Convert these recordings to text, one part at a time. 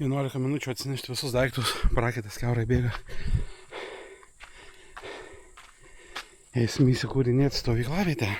11 minučių atsinešti visus daiktus, prakaitas kiaurai bėga. Eisim įsikūrinėti stovyklavietę.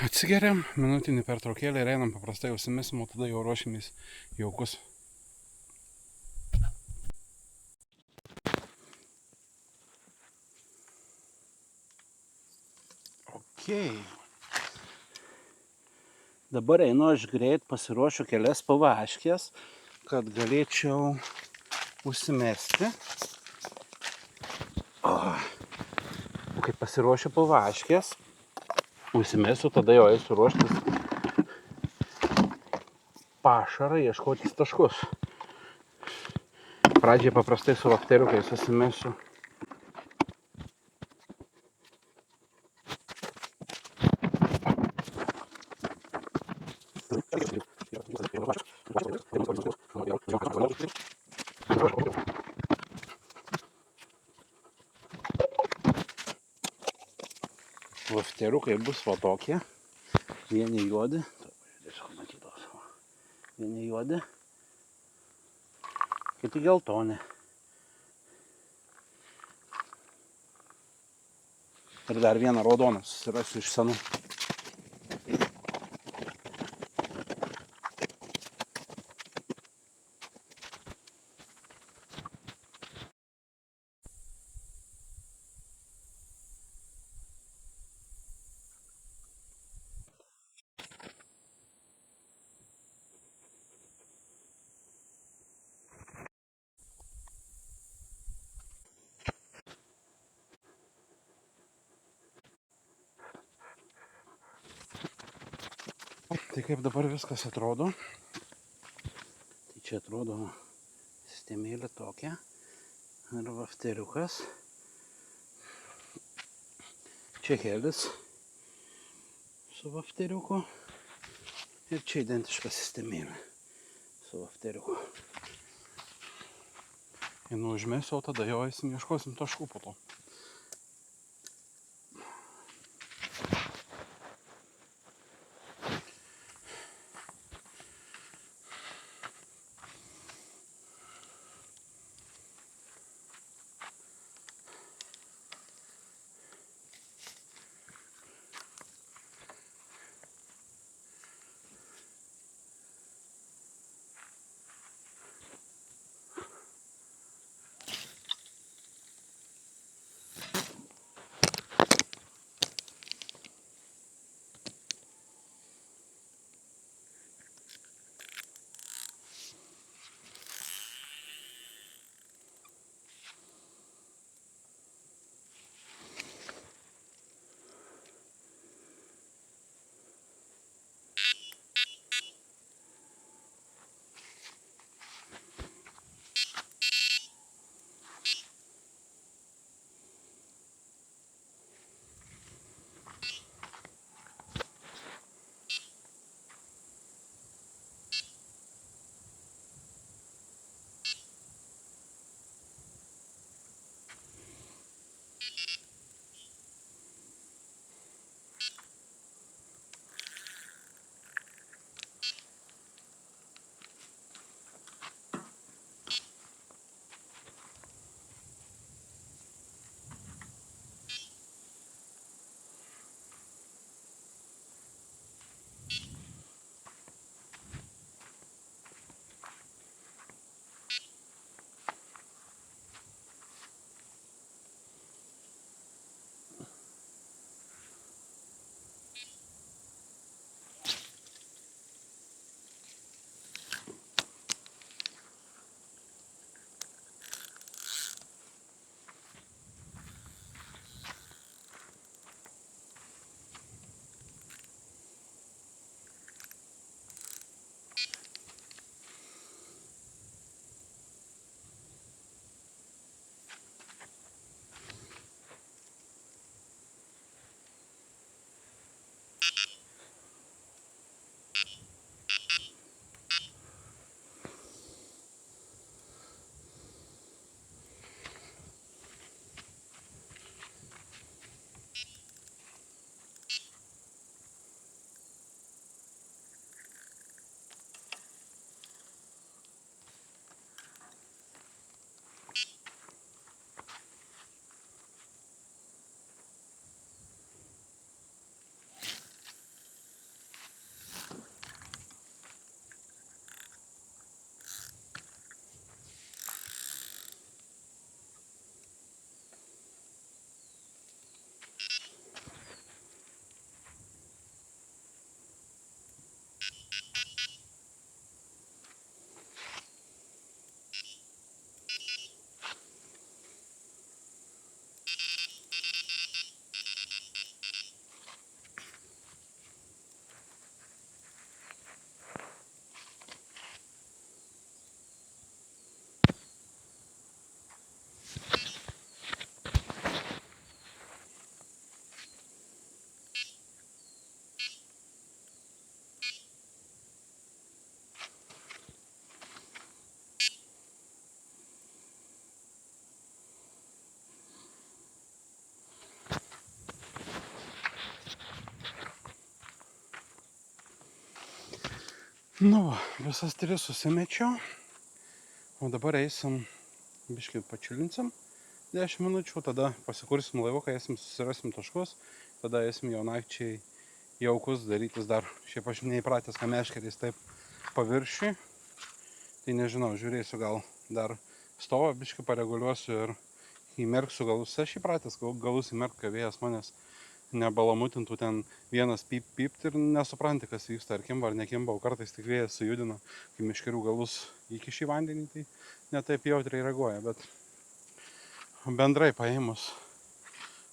Atsigeriam, minutinį pertraukėlį ir einam paprastai užsimesim, o tada jau ruošimės jaukus. Dabar einu aš greit, pasiruošiu kelias pavaškės, kad galėčiau užsimesti. O kai pasiruošiu pavaškės, užsimesiu, tada jau eisiu ruoštis pašarą, ieškotis taškus. Pradžiai paprastai su vafteriukais susimesiu. Vafteriukai bus va tokie. Vieni juodi, tiesiog matytos, vieni juodi, kiti geltoni. Ir dar vieną raudoną susirasiu iš senų. Tai kaip dabar viskas atrodo. Tai čia atrodo sistemėlė tokia. Ir vafteriukas. Čia helis su vafteriuku. Ir čia identiška sistemėlė su vafteriuku. Einu užmesiu, o tada jau eisim, ieškosim taškų po to. Nu, visas 3 susimečiau. O dabar eisim, biškai pačiulinsim 10 minučių, tada pasikursim laivuką, eisim, susirasim taškus, tada eisim jau nakčiai jaukus darytis dar. Šiaip aš neįpratęs, ką meškeriais taip paviršiui. Tai nežinau, žiūrėsiu, gal dar stovą biškai pareguliuosiu ir įmerksiu galus. Aš įpratęs galus įmerkt, kai vėjas manęs nebalamutintų ten vienas pypt ir nesupranti, kas vyksta, ar kimba ar nekimba, o kartais tik vėjas sujudina, kai meškerių galus įkiši į vandenį, tai netaip jautriai reaguoja, bet bendrai paėmus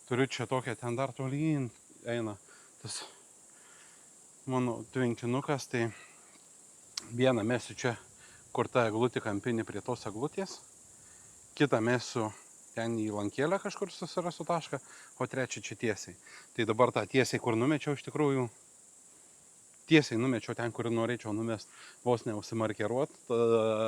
turiu čia tokią, ten dar tolyn eina tas mano tvenkinukas, tai vieną mesiu čia, kur ta eglutė kampinė prie tos eglutės, kitą mesiu ten į lankėlę kažkur susirasiu tašką, o trečią čia tiesiai. Tai dabar tą tiesiai, kur numečiau, iš tikrųjų tiesiai numečiau ten, kur norėčiau numest, vos neusimarkeruot,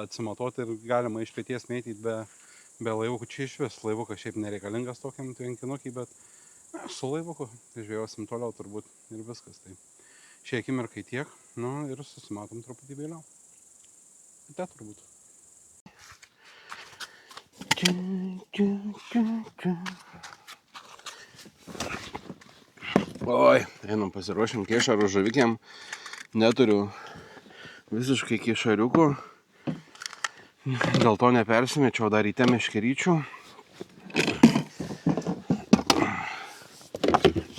atsimatuot ir galima iš pėties mėtyti be laivukų. Čia iš vis laivukas šiaip nereikalingas tokiam tvenkinukiai, bet su laivuku žvėjosim toliau turbūt ir viskas. Tai šiai akimirkai tiek, nu ir susimatom truputį vėliau. Tai turbūt. Oi, einam pasiruošim kešarų žavikiam. Neturiu visiškai kešariukų. Dėl to nepersimečiau dar ryte meškeryčių.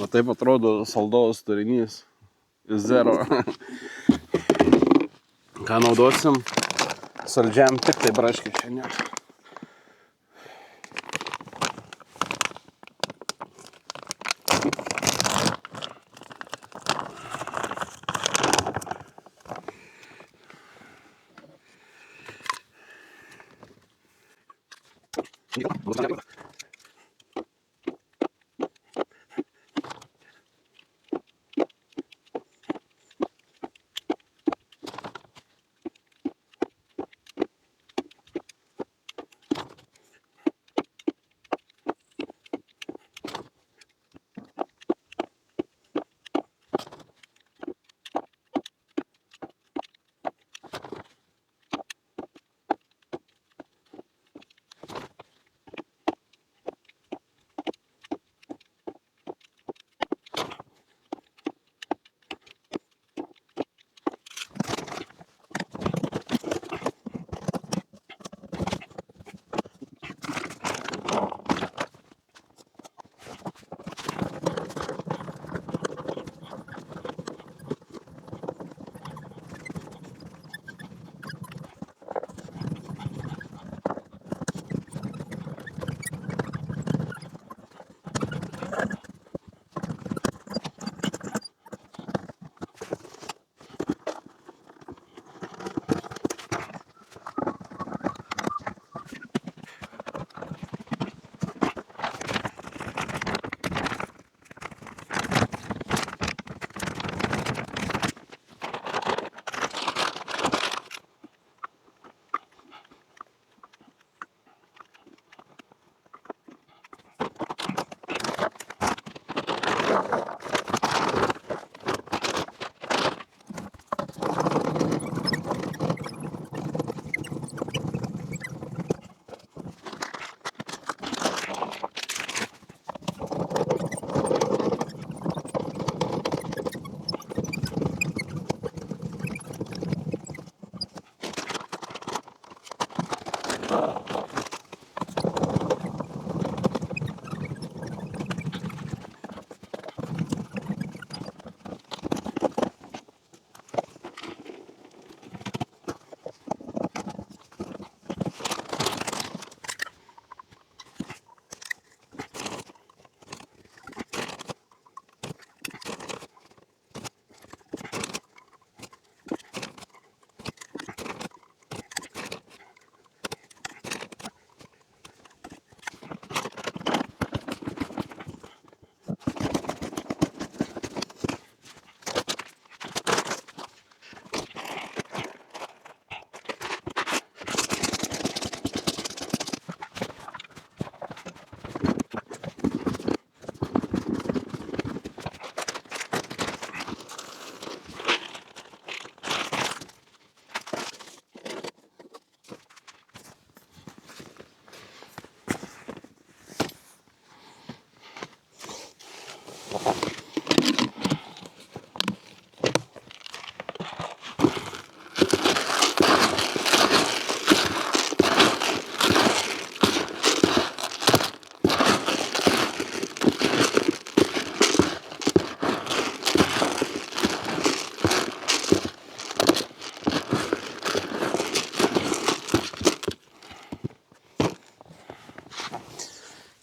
Va taip atrodo saldovas turinys. Zero. Ką naudosim? Saldžiam tik tai braškė šiandien.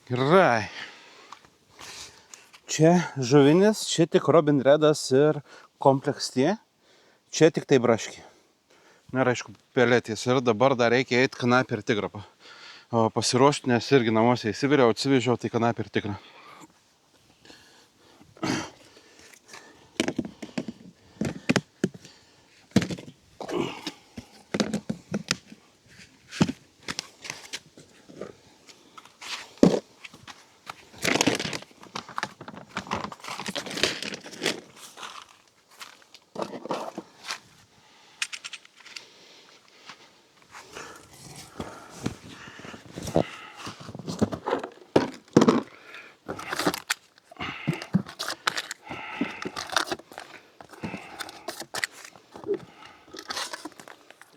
Gerai. Čia žuvinis, čia tik Robin Redas ir Complex T. Čia tik tai braški. Na ir aišku, pelėtės. Ir dabar dar reikia eiti kanapį ir tigrą pasiruošti, nes irgi namuose įsiviriau, atsivežiau, tai kanapį ir tigrą.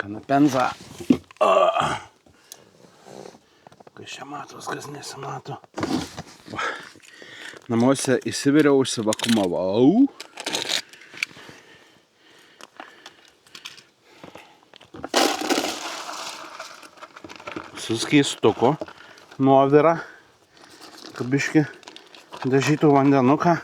Kanapenza. Kas čia matos, kas nesimato. Namuose įsiviriau, užsivakumavau. Su skystuku nuovirą, kad biškį dažytų vandenuką.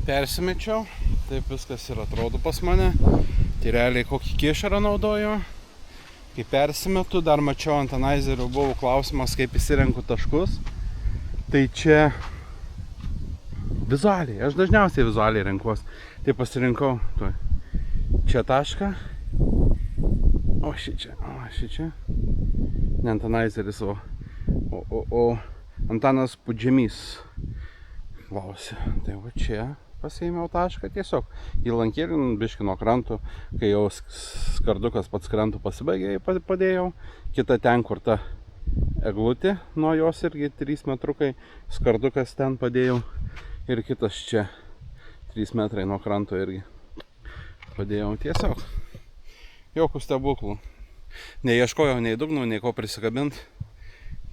persimečiau, taip viskas ir atrodo pas mane. Tai realiai kokį kišarą naudoju. Kai persimetu, dar mačiau ant analizerių buvo klausimas, kaip įsirenku taškus. Tai čia vizualiai, aš dažniausiai vizualiai renkuos. Tai pasirinkau čia tašką. O šičia. Ne antanizeris, o Antanas Pudžemys klausė. Tai va čia pasiėmiau tašką tiesiog į lankėlį, biškį nuo krantų, kai jau skardukas pats krantų pasibaigė, padėjau. Kita ten, kur ta eglutė, nuo jos irgi 3 metrukai, skardukas ten padėjau. Ir kitas čia 3 metrai nuo kranto irgi padėjau tiesiog. Jokių stebuklų. Neieškojau nei dugnų, nei ko prisikabint.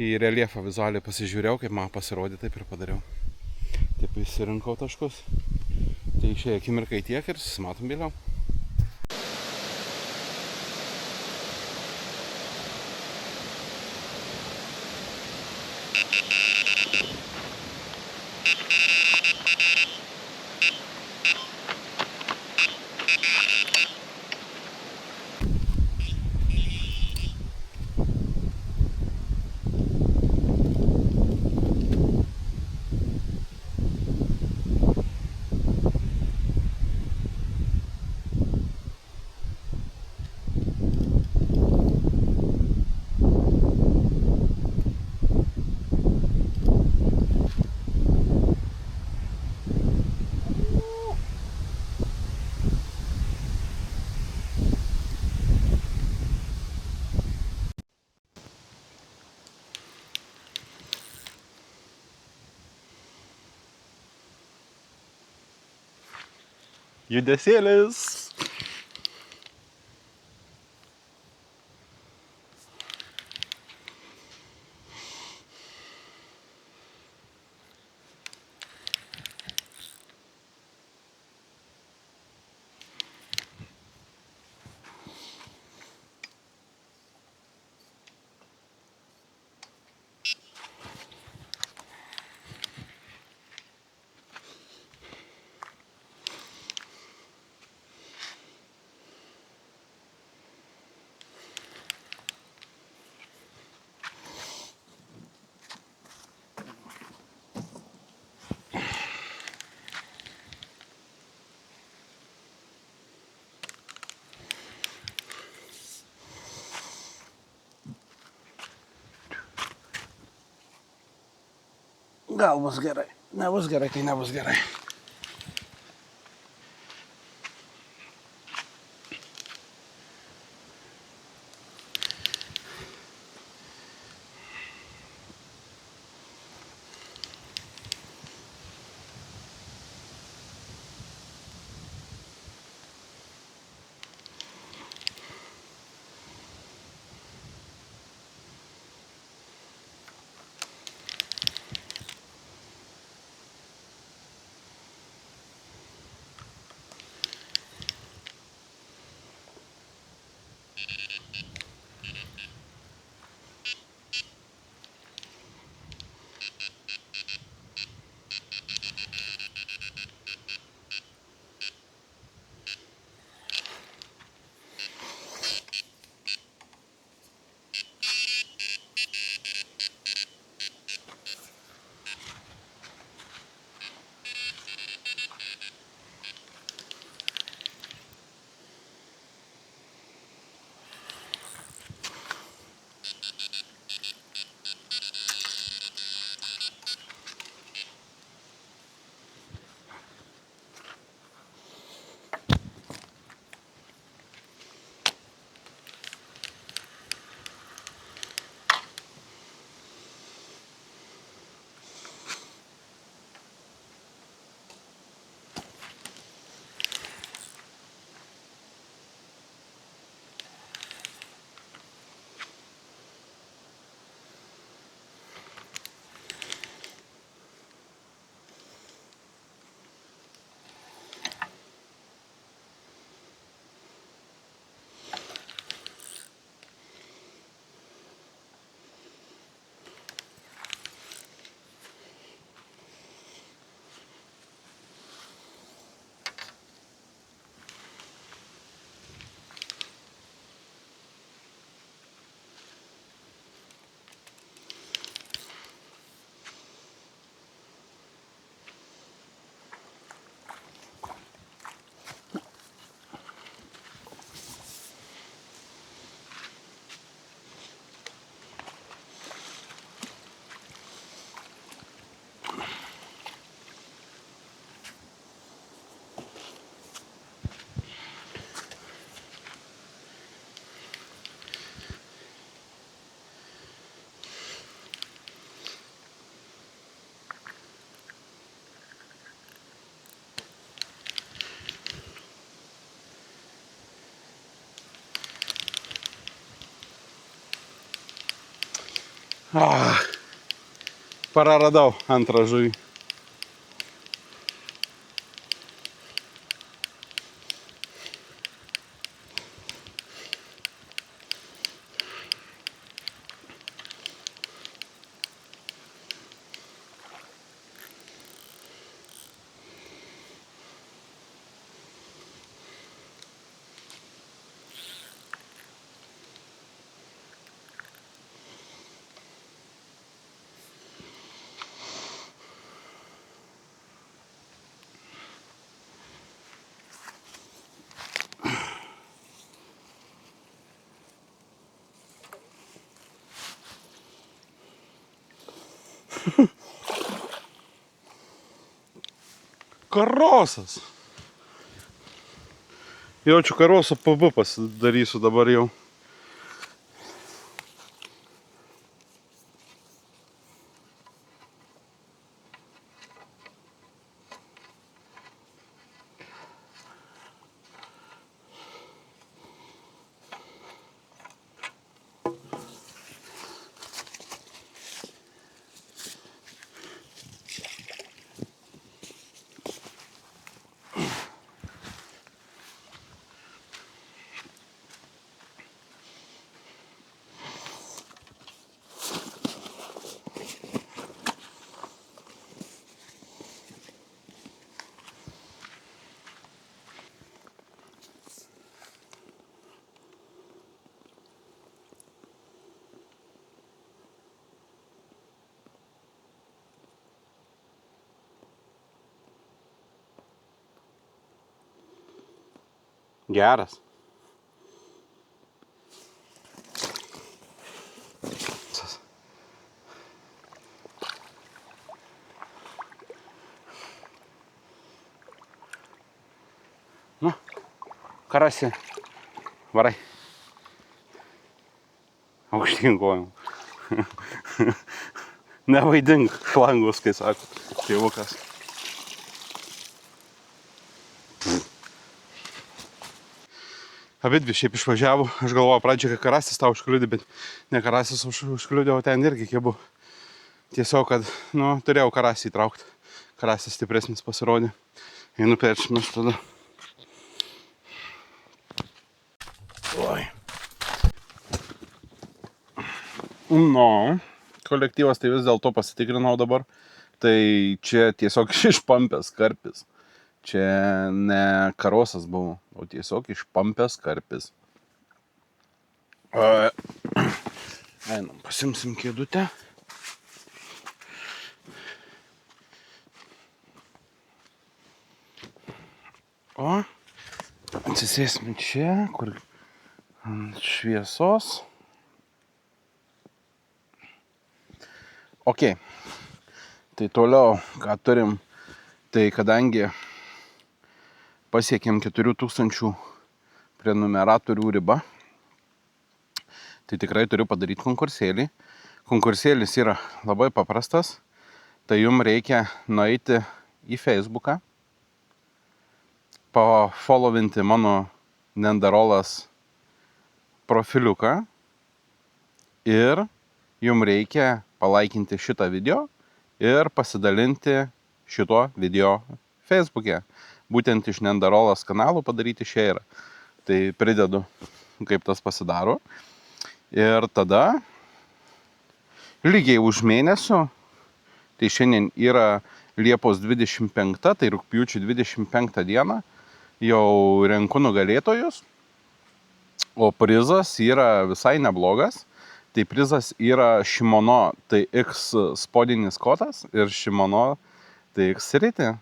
Į reljefą vizualiai pasižiūrėjau, kaip man pasirodė, taip ir padariau. Taip įsirinkau taškus. Tai išėjo akimirkai tiek ir susimatom vėliau. Judesėlis. Gal bus gerai. Nebus gerai, tai nebus gerai. Praradau antrą žuvį. Karosas. Jaučiu karoso PB pasidarysiu dabar jau. Geras. Nu, karasi. Varai. Aukštyn kojom. Nevaidink šlangus, kai sako tėvukas. Abidvi šiaip išvažiavo. Aš galvoju pradžioje, kad karasis tau užkliudė, bet ne karasis užkliudė, o ten irgi kibu. Tiesiog, kad, turėjau karasį įtraukti. Karasis stipresnis pasirodė. Einu peršimės tada. Oi. Kolektyvas tai vis dėlto pasitikrinau dabar. Tai čia tiesiog išpampęs karpis. Čia ne karosas buvo, o tiesiog išpampęs karpis. Einam, pasimsim kėdutę. O, atsisėsime čia, kur ant šviesos. Ok, tai toliau, ką turim, tai kadangi pasiekėm 4000 prenumeratorių ribą, tai tikrai turiu padaryti konkursėlį. Konkursėlis yra labai paprastas, tai jums reikia nueiti į Facebooką, pafollowinti mano Nendarolas profiliuką ir jums reikia palaikinti šitą video ir pasidalinti šito video Facebook'e. Būtent iš Nendarolas kanalų padaryti share. Tai pridedu, kaip tas pasidaro. Ir tada lygiai už mėnesio, tai šiandien yra Liepos 25, tai rugpjūčio 25 dieną, jau renku nugalėtojus. O prizas yra visai neblogas. Tai prizas yra Shimono TX spodinis kotas ir Shimono TX ritė.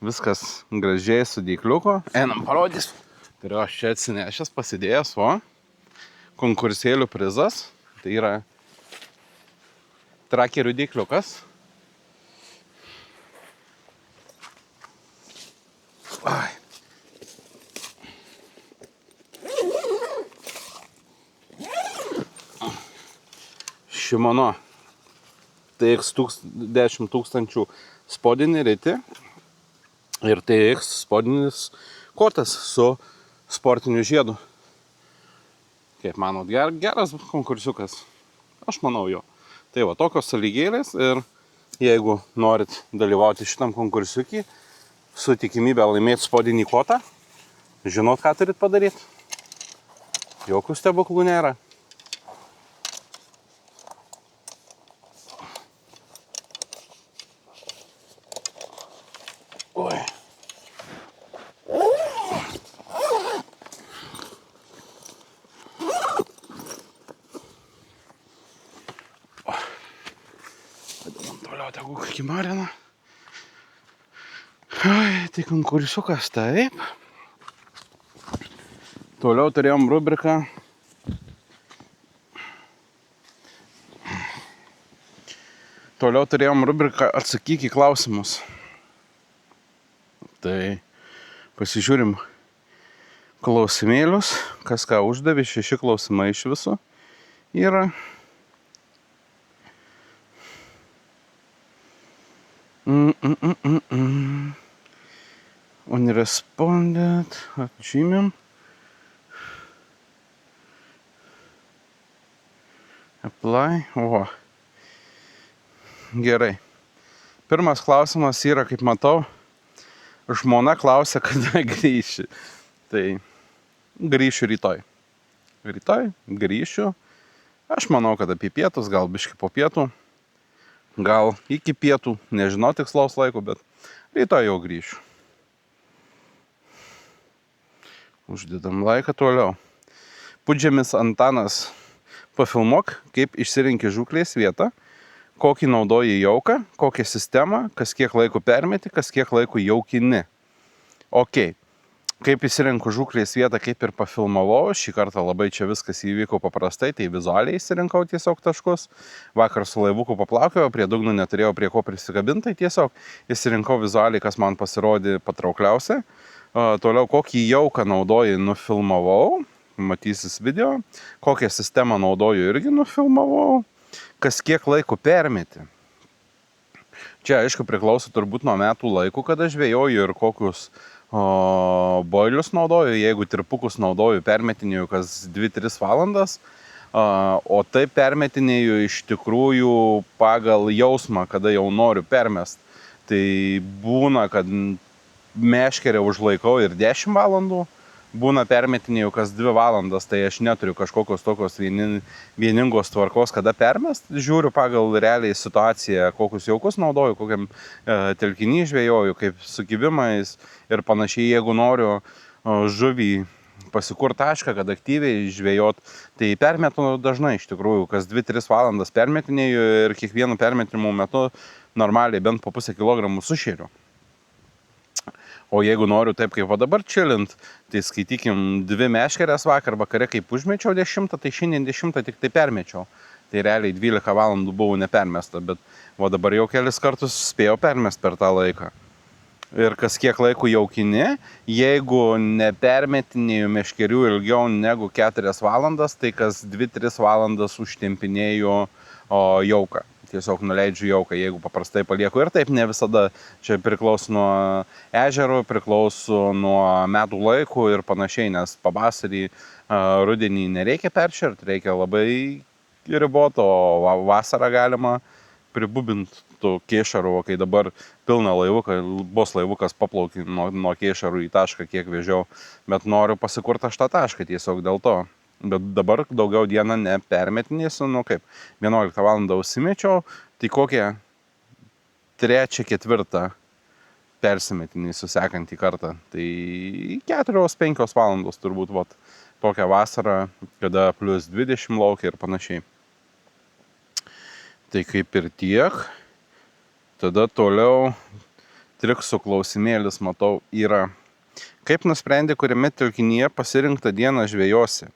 Viskas gražiai su dėkliuku. Einam parodys. Tai aš čia atsinešęs, pasidėjęs, konkursėlių prizas. Tai yra trakerių dėkliukas. Shimono TX 10 000 spodinį ritį. Ir TX spodinis kotas su sportiniu žiedu. Kaip manot, geras konkursiukas? Aš manau jo. Tai va, tokios sąlygėlės ir jeigu norit dalyvauti šitam konkursiukį, su tikimybė laimėti spodinį kotą, žinot, ką turit padaryti. Jokių stebuklų nėra. Oi. Padedam toliau tegu kokį mariną. Tai konkursiukas taip. Toliau turėjom rubriką Atsakyk į klausimus. Tai pasižiūrim klausimėlius, kas ką uždavė, 6 klausimai iš viso yra. Unresponded, atžymim. Apply, oho. Gerai. Pirmas klausimas yra, kaip matau, žmona klausia, kada grįši. Tai grįšiu rytoj. Rytoj grįšiu. Aš manau, kad apie pietus, gal biškį po pietų. Gal iki pietų, nežinau tikslaus laiko, bet rytoj jau grįšiu. Uždedam laiką toliau. Pudžemis Antanas, pafilmuok, kaip išsirinki žūklės vietą, kokį naudoji jauką, kokią sistemą, kas kiek laiko permeti, kas kiek laiko jaukini. Ok. Kaip įsirinku žūklės vietą, kaip ir pafilmavau, šį kartą labai čia viskas įvyko paprastai, tai vizualiai įsirinkau tiesiog taškus. Vakar su laivuku paplaukiau, prie dugno neturėjau prie ko prisikabinti, tai tiesiog įsirinkau vizualiai, kas man pasirodė patraukliausia. Toliau, kokį jauką naudoju, nufilmavau, matysis video, kokią sistemą naudoju, irgi nufilmavau, kas kiek laiko permeti. Čia, aišku, priklauso turbūt nuo metų laikų, kada žvejoju ir kokius boilius naudoju. Jeigu tirpukus naudoju, permetinėju kas 2-3 valandas, o taip permetinėju iš tikrųjų pagal jausmą, kada jau noriu permest. Tai būna, kad meškerę užlaikau ir 10 valandų, būna permetinėjau kas 2 valandas, tai aš neturiu kažkokios tokios vieningos tvarkos, kada permest. Žiūriu pagal realiai situaciją, kokius jaukus naudoju, kokiam telkinį žvejoju, kaip su kibimais ir panašiai. Jeigu noriu žuvį pasikur tašką, kad aktyviai žvejot, tai permetu dažnai iš tikrųjų, kas 2-3 valandas permetinėjau ir kiekvienu permetimų metu normaliai bent po pusę kilogramų sušėriu. O jeigu noriu taip kaip va dabar čilint, tai skaitykim 2 meškerės vakar vakare, kaip užmečiau 10, tai šiandien 10 tik tai permečiau. Tai realiai 12 valandų buvo nepermesta, bet va dabar jau kelis kartus spėjau permest per tą laiką. Ir kas kiek laiko jaukini, jeigu nepermetinėjau meškerių ilgiau negu 4 valandas, tai kas 2-3 valandas užtempinėjau jauką. Tiesiog nuleidžiu jauką, jeigu paprastai palieku. Ir taip ne visada. Čia priklauso nuo ežero, priklauso nuo metų laikų ir panašiai, nes pavasarį, rudenį nereikia peršert, reikia labai riboto, o vasarą galima pribubinti tų kėšarų, kai dabar pilna laivuką, bus laivukas paplaukė nuo kėšarų į tašką, kiek vežiau, bet noriu pasikurti aš tą tašką tiesiog dėl to. Bet dabar daugiau dieną nepermetinėsiu, nu kaip, 11 valandą užsimečiau, tai kokią 3-4 persimetinėsiu sekantį kartą. Tai 4-5 valandos turbūt, vat, tokią vasarą, kada plus 20 laukia ir panašiai. Tai kaip ir tiek. Tada toliau triksų klausimėlis, matau, yra. Kaip nusprendė, kuriame telkinyje pasirinktą dieną žvejosi?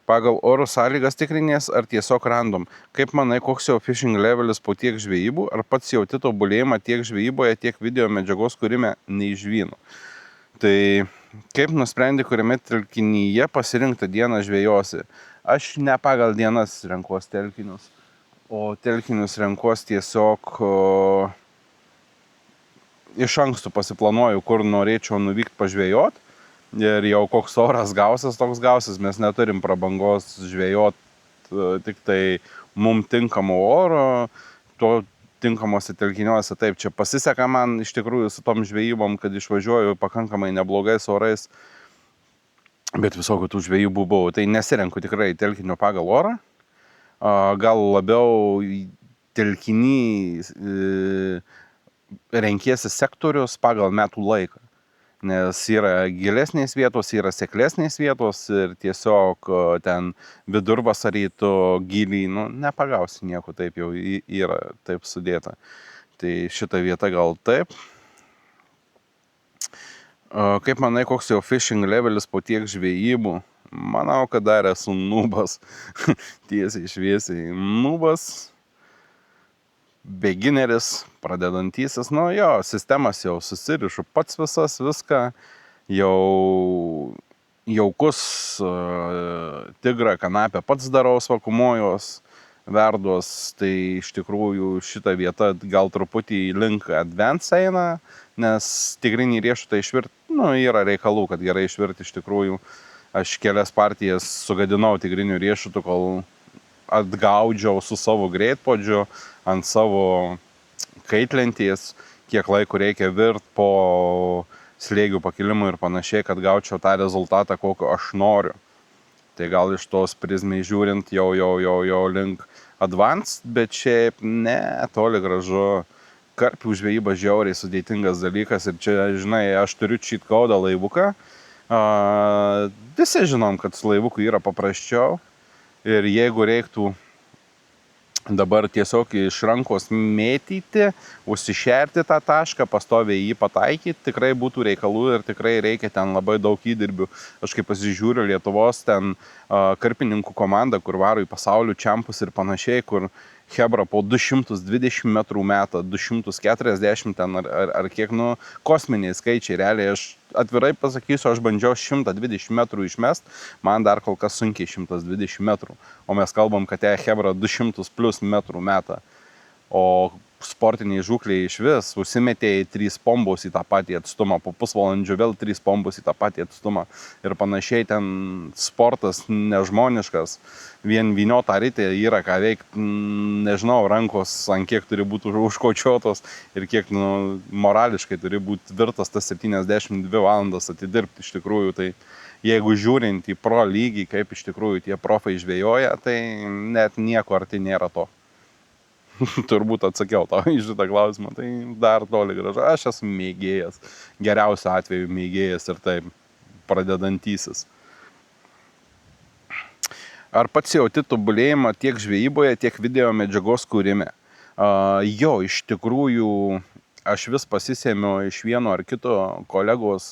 Pagal oro sąlygas tikrinės ar tiesiog random? Kaip manai, koks jau fishing levelis po tiek žvejybų? Ar pats jauti tobulėjimą tiek žvejyboje, tiek video medžiagos kūrime nei žvynų? Tai kaip nusprendė, kuriame telkinyje pasirinktą dieną žvejosi? Aš ne pagal dienas renkuos telkinius, o telkinius renkuos tiesiog iš anksto pasiplanuoju, kur norėčiau nuvykti pažvejot. Ir jau koks oras gausis, toks gausis. Mes neturim prabangos žvejot tik tai mums tinkamo oro, to tinkamuose telkiniuose. Taip, čia pasiseka man iš tikrųjų su tom žvejybom, kad išvažiuoju pakankamai neblogais orais, bet visokių tų žvejybų buvo. Tai nesirenku tikrai telkinio pagal orą, gal labiau telkinį renkiesi sektorius pagal metų laiką. Nes yra gilesnės vietos, yra seklesnės vietos ir tiesiog ten vidurvasarį tu gilį, nepagausi nieko, taip jau yra taip sudėta. Tai šita vieta gal taip. Kaip manai, koks jau fishing levelis po tiek žvejybų? Manau, kad dar esu nubas, tiesiai šviesiai nubas. Begineris, pradedantysis, sistemas jau susirišu pats viską, jau jaukus tigrą kanapę pats darau, vakuumuojos, verduos, tai iš tikrųjų šita vieta gal truputį link advance eina, nes tigrinį riešutą išvirti, yra reikalų, kad gerai išvirti iš tikrųjų. Aš kelias partijas sugadinau tigrinių riešutų, kol atgaudžiau su savo greitpuodžiu ant savo kaitlentės, kiek laiko reikia virt po slėgių pakilimų ir panašiai, kad gaučiau tą rezultatą, kokio aš noriu. Tai gal iš tos prizmės žiūrint jau link advanced, bet šiaip ne, toli gražu. Karpių žvejyba žiauriai sudėtingas dalykas ir čia, žinai, aš turiu cheat code'ą laivuką. Visi žinom, kad su laivuku yra paprasčiau. Ir jeigu reiktų dabar tiesiog iš rankos mėtyti, užsišerti tą tašką, pastoviai jį pataikyti, tikrai būtų reikalų ir tikrai reikia ten labai daug įdirbių. Aš kaip pasižiūriu Lietuvos ten karpininkų komandą, kur varo į pasaulio čempus ir panašiai, kur hebra po 220 metrų metą, 240 ten ar kiek, kosminiai skaičiai. Realiai aš atvirai pasakysiu, aš bandžiau 120 metrų išmest, man dar kol kas sunkiai 120 metrų. O mes kalbam, kad hebra 200 plus metrų metą. O sportiniai žūkliai iš vis užsimetė 3 pombos į tą patį atstumą, po pusvalandžio vėl 3 pombos į tą patį atstumą. Ir panašiai ten sportas nežmoniškas. Vien vyniotą ritę yra ką veikti, nežinau, rankos ant kiek turi būti užkočiotos ir kiek morališkai turi būti tvirtas tas 72 valandas atidirbti iš tikrųjų. Tai jeigu žiūrint į pro lygį, kaip iš tikrųjų tie profai žvejoja, tai net nieko arti nėra to. Turbūt atsakiau tau į šitą klausimą, tai dar toli gražu. Aš esu mėgėjas, geriausiu atveju mėgėjas ir taip pradedantysis. Ar pats jauti tobulėjimą tiek žvejyboje, tiek video medžiagos kūrime? Jo, iš tikrųjų, aš vis pasisėmiau iš vieno ar kito kolegos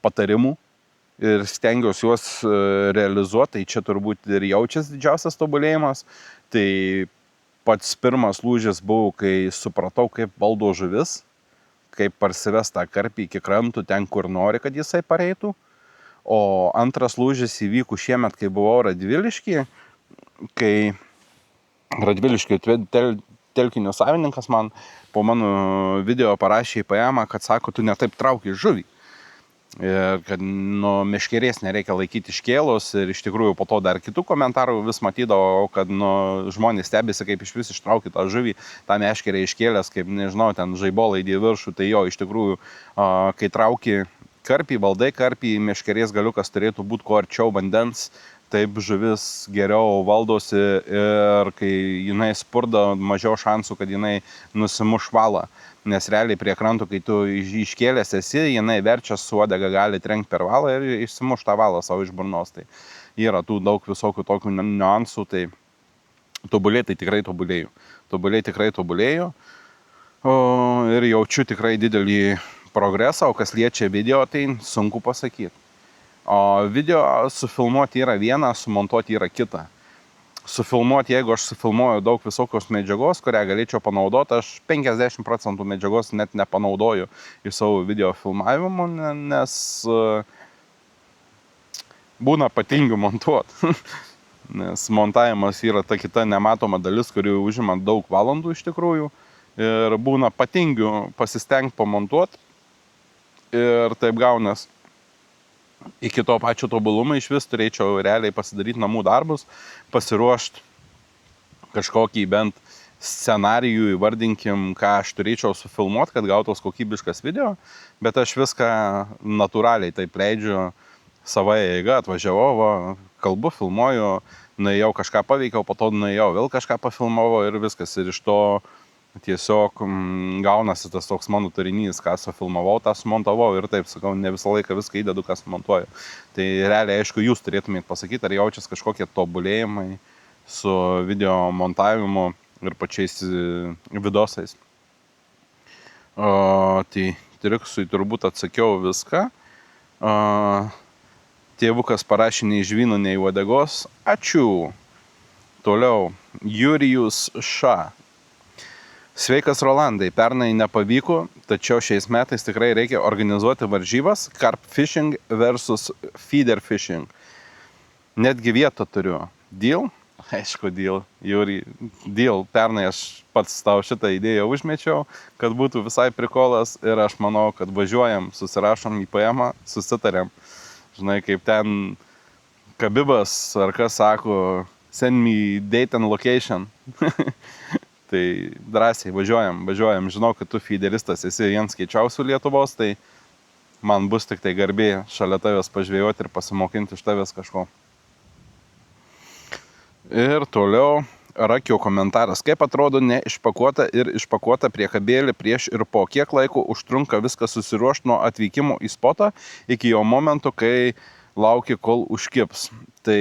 patarimų ir stengiuosi juos realizuoti, tai čia turbūt ir jaučias didžiausias tobulėjimas. Tai pats pirmas lūžis buvo, kai supratau, kaip valdo žuvis, kaip parsivest tą karpį iki krantų ten, kur nori, kad jisai pareitų. O antras lūžis įvyko šiemet, kai buvau Radvilišky, kai Radviliškio telkinio savininkas man po mano video parašė į PM, kad sako, tu netaip trauki žuvį. Ir kad meškerės nereikia laikyti iškėlos ir iš tikrųjų po to dar kitų komentarų vis matydavau, kad žmonės stebisi, kaip iš vis ištraukti tą žuvį, tą meškerę iškėlęs, kaip nežinau, ten žaibolaidį viršų, tai jo, iš tikrųjų, kai trauki karpį, valdai karpį, meškerės galiukas turėtų būti kuo arčiau vandens, taip žuvis geriau valdosi ir kai jinai spurda, mažiau šansų, kad jinai nusimuš valą. Nes realiai prie krantų, kai tu iškėlęs esi, jinai verčia su uodega gali trenkti per valą ir išsimuš tą valą savo iš burnos. Tai yra tų daug visokių tokių niuansų, tai tobulėti tai tikrai tobulėjau. Tobulėti tikrai tobulėjau ir jaučiu tikrai didelį progresą, o kas liečia video, tai sunku pasakyti. O video sufilmuoti yra viena, sumontuoti yra kita. Sufilmuoti, jeigu aš sufilmuoju daug visokios medžiagos, kurią galėčiau panaudoti, aš 50% medžiagos net nepanaudoju iš savo video filmavimo, nes būna patingiu montuoti. Nes montavimas yra ta kita nematoma dalis, kuri užima daug valandų iš tikrųjų. Ir būna patingiu pasistengti pamontuoti ir taip gaunas. Iki to pačio tobulumo iš vis turėčiau realiai pasidaryti namų darbus, pasiruošti kažkokį bent scenarijų įvardinkim, ką aš turėčiau sufilmuoti, kad gautos kokybiškas video, bet aš viską natūraliai taip leidžiu savoje eiga, atvažiavau, va, kalbu, filmuoju, nuėjau kažką paveikiau, po to nuėjau vėl kažką pafilmavau ir viskas. Ir iš to tiesiog gaunasi tas toks mano turinys, ką sufilmavau, tą sumontavau ir taip, sakau, ne visą laiką viską įdedu, ką sumontuoju. Tai realiai, aišku, jūs turėtumėte pasakyti, ar jaučias kažkokie tobulėjimai su video montavimu ir pačiais vidosais. Tai Triksui turbūt atsakiau viską. Tėvukas parašė nei žvyno, nei uodegos. Ačiū. Toliau. Jurijus Ša. Sveikas Rolandai, pernai nepavyko, tačiau šiais metais tikrai reikia organizuoti varžybas carp fishing versus feeder fishing. Netgi vietą turiu. Deal? Aišku, deal. Jūri, deal. Pernai aš pats tau šitą idėją užmečiau, kad būtų visai prikolas ir aš manau, kad važiuojam, susirašom į paėmą, susitariam. Žinai, kaip ten Kabibas ar kas sako, send me date and location. Tai drąsiai važiuojam. Žinau, kad tu feederistas esi vienas keičiausių Lietuvos, tai man bus tik tai garbė šalia tavęs pažvėjoti ir pasimokinti iš tavęs kažko. Ir toliau Rakio komentaras. Kaip atrodo neišpakuota ir išpakuota priekabėlė prieš ir po kiek laiko užtrunka viską susiruošti nuo atvykimo į spotą iki jo momento, kai lauki, kol užkips. Tai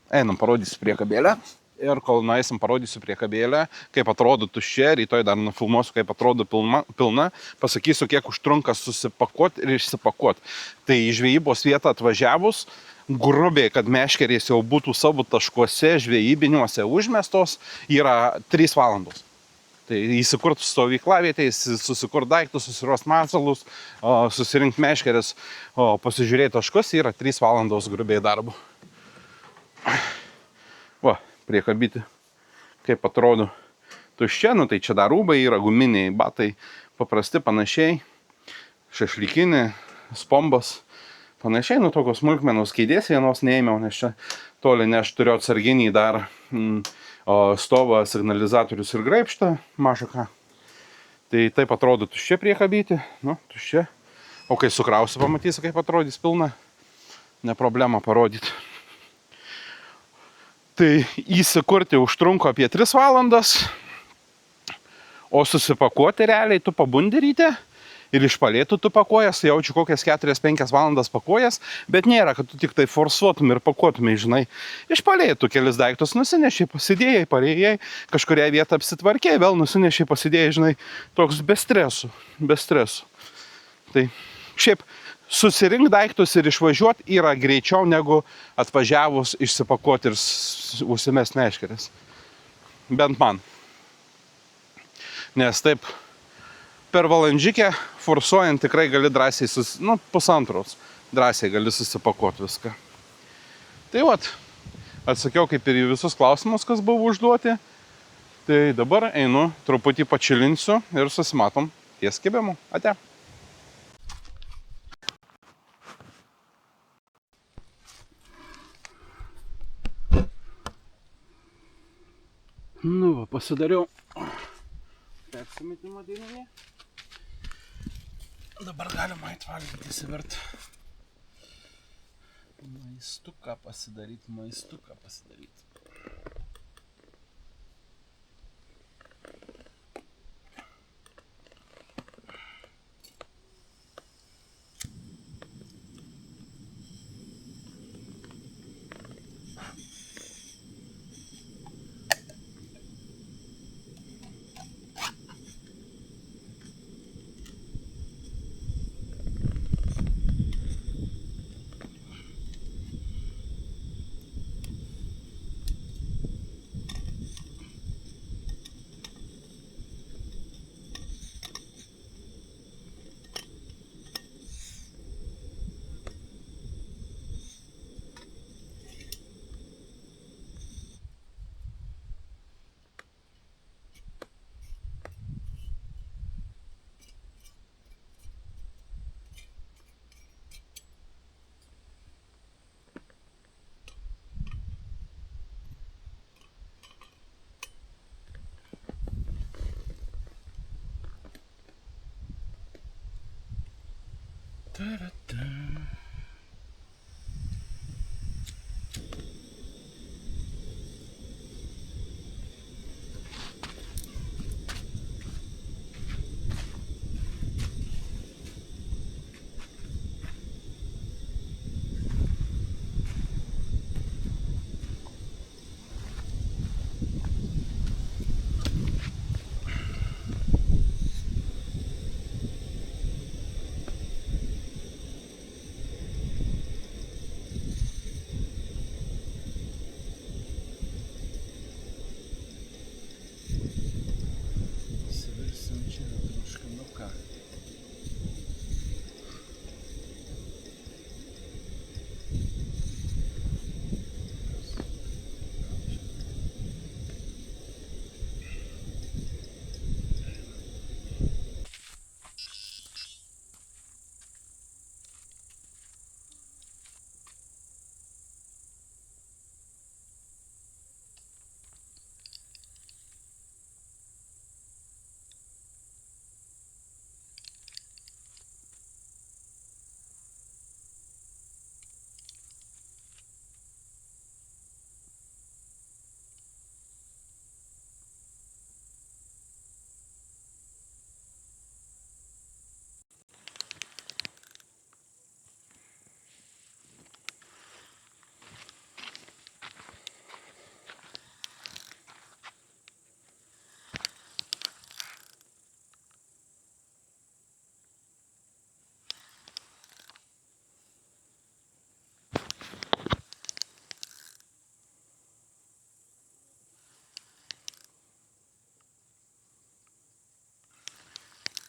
einam, parodysiu priekabėlę. Ir kol nueisim, parodysiu priekabėlę, kaip atrodo tuščia, rytoj dar nufilmuosiu, kaip atrodo pilna, pasakysiu, kiek užtrunka susipakuoti ir išsipakuoti. Tai į žvejybos vietą atvažiavus, grubiai, kad meškerės jau būtų savo taškuose žvejybiniuose užmestos, yra 3 valandos. Tai įsikurti stovyklavietės, susikurti daiktus, susiruošti masalus, susirinkti meškerės, pasižiūrėti taškus, yra 3 valandos grubiai darbo. Va, priekabyti, kaip atrodo tuščia, nu tai čia dar rūbai yra, guminiai batai, paprasti panašiai, šašlykinė, spombos, panašiai, nu tokios smulkmenos keidės vienos neėmiau, nes čia toli, ne aš turiu atsarginį dar stovą, signalizatorius ir graibštą, mažą ką. Tai taip atrodo tuščia priekabyti, nu, tuščia. O kai sukrausiu, pamatysi, kaip atrodys pilna, ne problema parodyti. Tai įsikurti užtrunko apie 3 valandas, o susipakuoti realiai tu pabundi ryte ir iš palėtų tu pakuojas, jaučiu kokias 4-5 valandas pakuojas, bet nėra, kad tu tik tai forsuotum ir pakuotumai, žinai. Iš palėtų kelis daiktus nusinešiai, pasidėjai, parėjai, kažkurią vietą apsitvarkėjai, vėl nusinešiai, pasidėjai, žinai, toks be stresų. Tai šiaip susirink daiktus ir išvažiuoti yra greičiau negu atvažiavus išsipakuoti ir užsimest meškerės. Bent man. Nes taip, per valandžikę forsuojant tikrai gali drąsiai, pusantros drąsiai gali susipakuoti viską. Tai vat, atsakiau kaip ir į visus klausimus, kas buvo užduoti. Tai dabar einu, truputį pačilinsiu ir susimatom ties kibimu. Ate. Nu va, pasidariau persimetimo dėmenį. Dabar galima įtvalgyti, įsiverti. Maistuką pasidaryti. Ta-da-da. Завершимо трошки мука.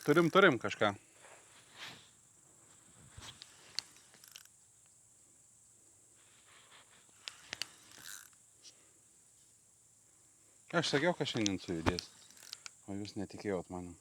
Turim kažką. Aš sakiau, kad šiandien sujudės, o jūs netikėjot manim.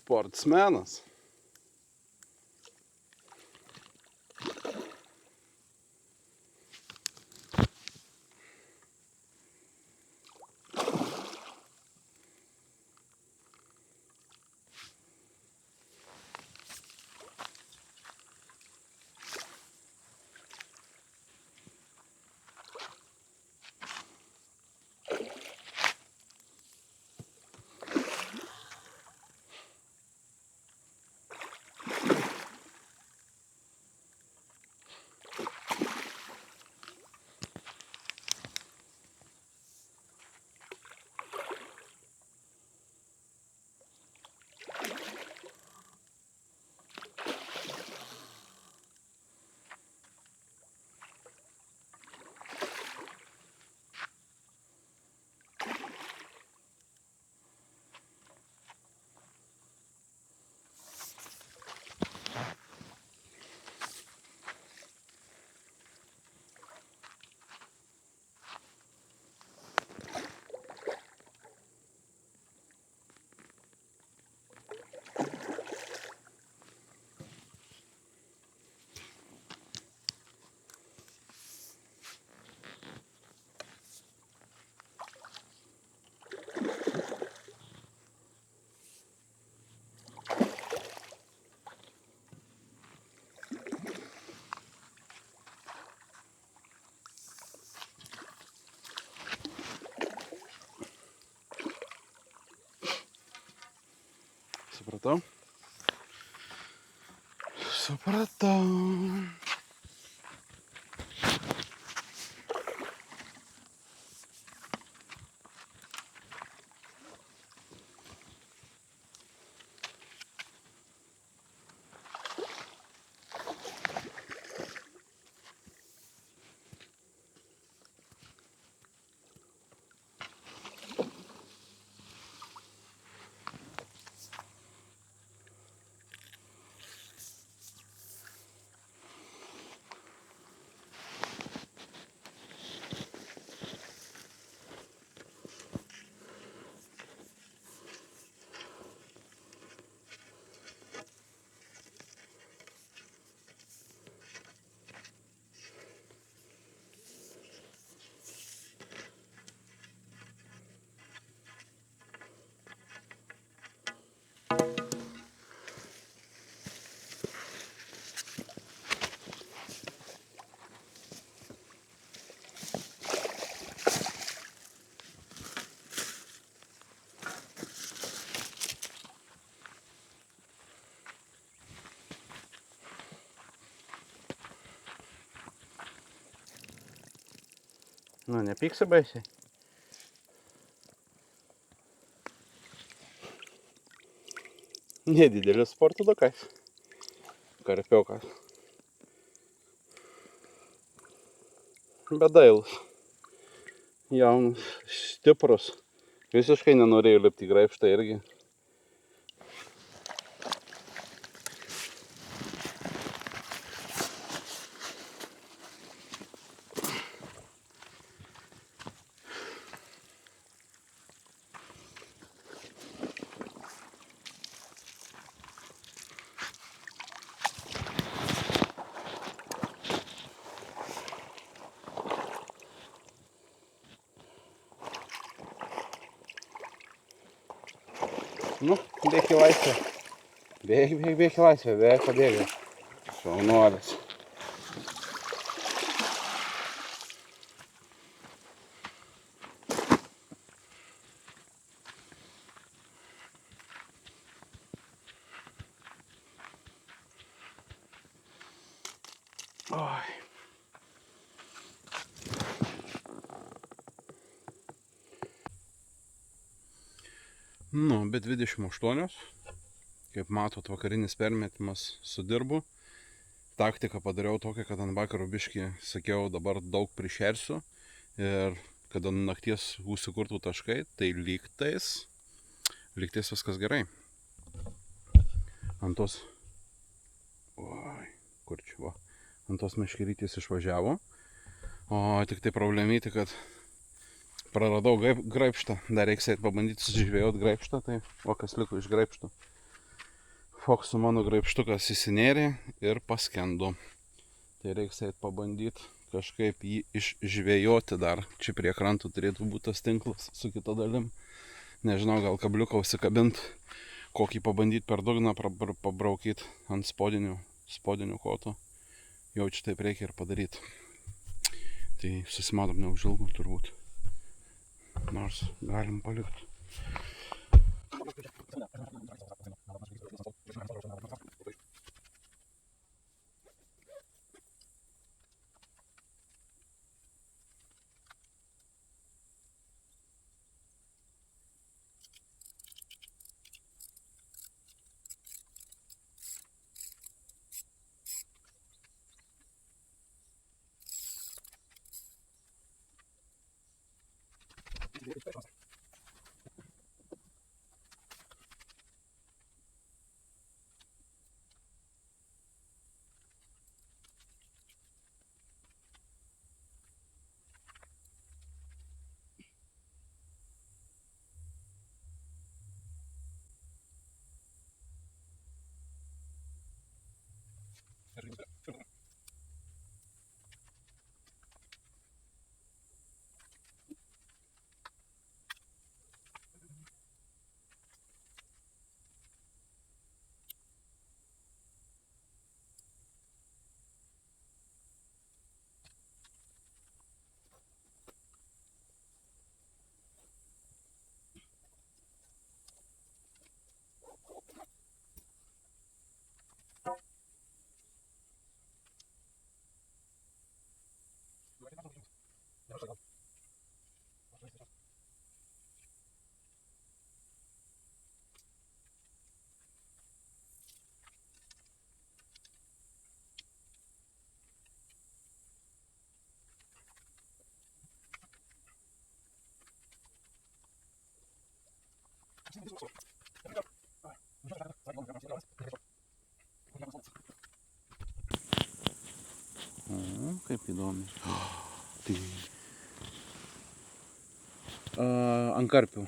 Sportsmenas. Supratau. Supratau. Nu, nepyksi baisiai. Nedidelis sportudukas. Karpiukas. Bet dailus. Jaunas, stiprus. Visiškai nenorėjo lipti į graibštą irgi. Nu, bėk į laisvę. Bėk į laisvę, beveik pabėgai. Šaunuolis. Oi. Nu, bet 28. Kaip matot, vakarinis permetimas sudirbu. Taktiką padariau tokią, kad ant vakaro biškį sakiau, dabar daug prišersiu. Ir kad ant nakties užsikurtų taškai, tai lygtais viskas gerai. Ant tos... Oi, kur čia va. Ant tos meškerytės išvažiavo. O tik tai problemyti, kad praradau graibštą. Dar reiks eit pabandyti sužvėjot graibštą, tai o kas liko iš graibštų. Foksų mano graibštukas įsinėrė ir paskendo. Tai reiks eit pabandyti kažkaip jį išžvėjoti dar. Čia prie krantų turėtų būti tas tinklas su kita dalim. Nežinau, gal kabliuką užsikabint, kokį pabandyti per dugną pabraukyti ant spodinių kotų. Jau čia taip reikia ir padaryti. Tai susimatom neužilgų turbūt. Nors galim palikti. O, kaip įdomi. Tai... Ant karpių.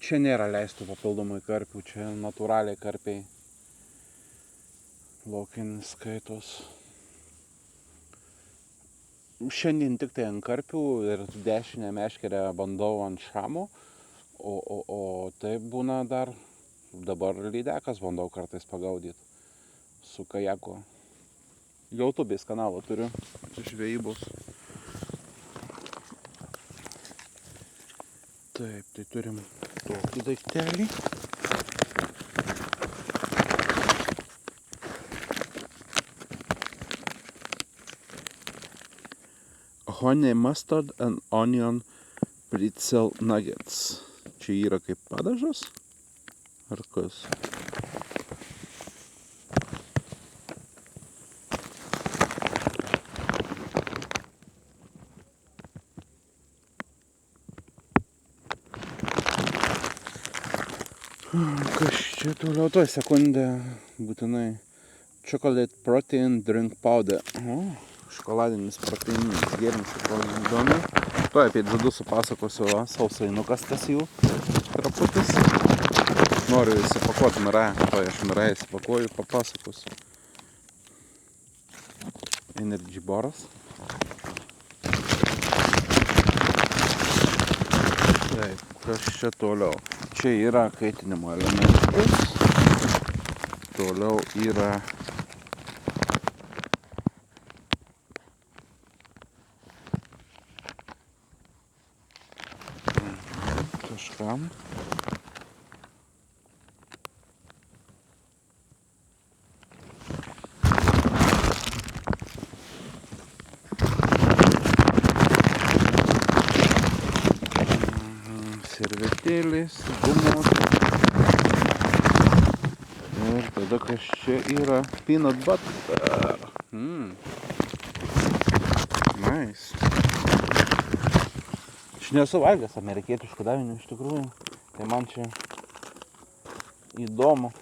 Čia nėra leistų papildomai karpių, čia natūraliai karpiai. Laukinis skaitos. Šiandien tik tai ant karpių ir dešinę meškerę bandau ant šamų, o taip būna dar, dabar lydekas bandau kartais pagaudyti su kajaku. YouTube'ais kanalą turiu, žvejybos. Taip, tai turim tokį daiktelį. Honey mustard and onion pretzel nuggets. Čia yra kaip padažas? Ar kas? Kas čia toliau? Tuoj sekundę būtinai. Chocolate protein drink powder. Šokoladinis proteininis gėrimas, atrodo įdomu. Tuoj apie dzidus supasakosiu, sausainukas tas jų traputis. Noriu įsipakuoti Mirai, tuoj aš Mirai įsipakuoju, papasakosiu. Energy baras. Taip, kas čia toliau? Čia yra kaitinimo elementas. Toliau yra kažkam. Servetėlės, gumos. Ir tada kas čia yra? Peanut butter. Nice. Aš nesu valgęs amerikietiškų davinių iš tikrųjų. Tai man čia įdomu.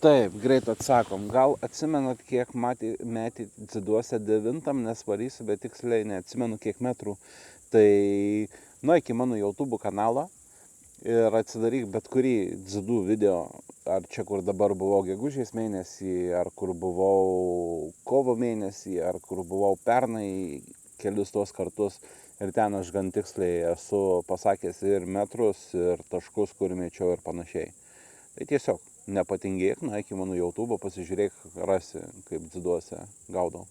Taip, greit atsakom. Gal atsimenat, kiek metį dziduose 9, nesvarysiu, bet tiksliai neatsimenu kiek metrų. Tai nueik į mano YouTube kanalą ir atsidaryk bet kurį dzidų video, ar čia kur dabar buvau gegužės mėnesį, ar kur buvau kovo mėnesį, ar kur buvau pernai kelius tuos kartus. Ir ten aš gan tiksliai esu pasakęs ir metrus, ir taškus, kur mečiau ir panašiai. Tai tiesiog nepatingėk, nueik į mano YouTube, pasižiūrėk, rasi, kaip dziduose gaudau.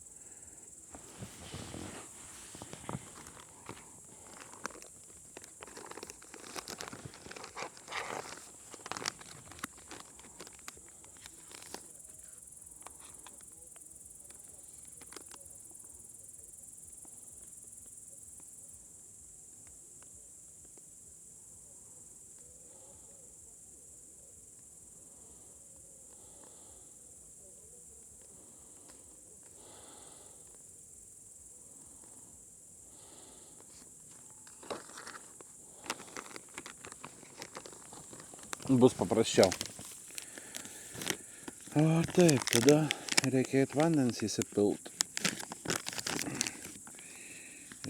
Bus paprasčiau. O taip, tada reikia vandens įsipilt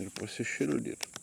ir pasišildyti.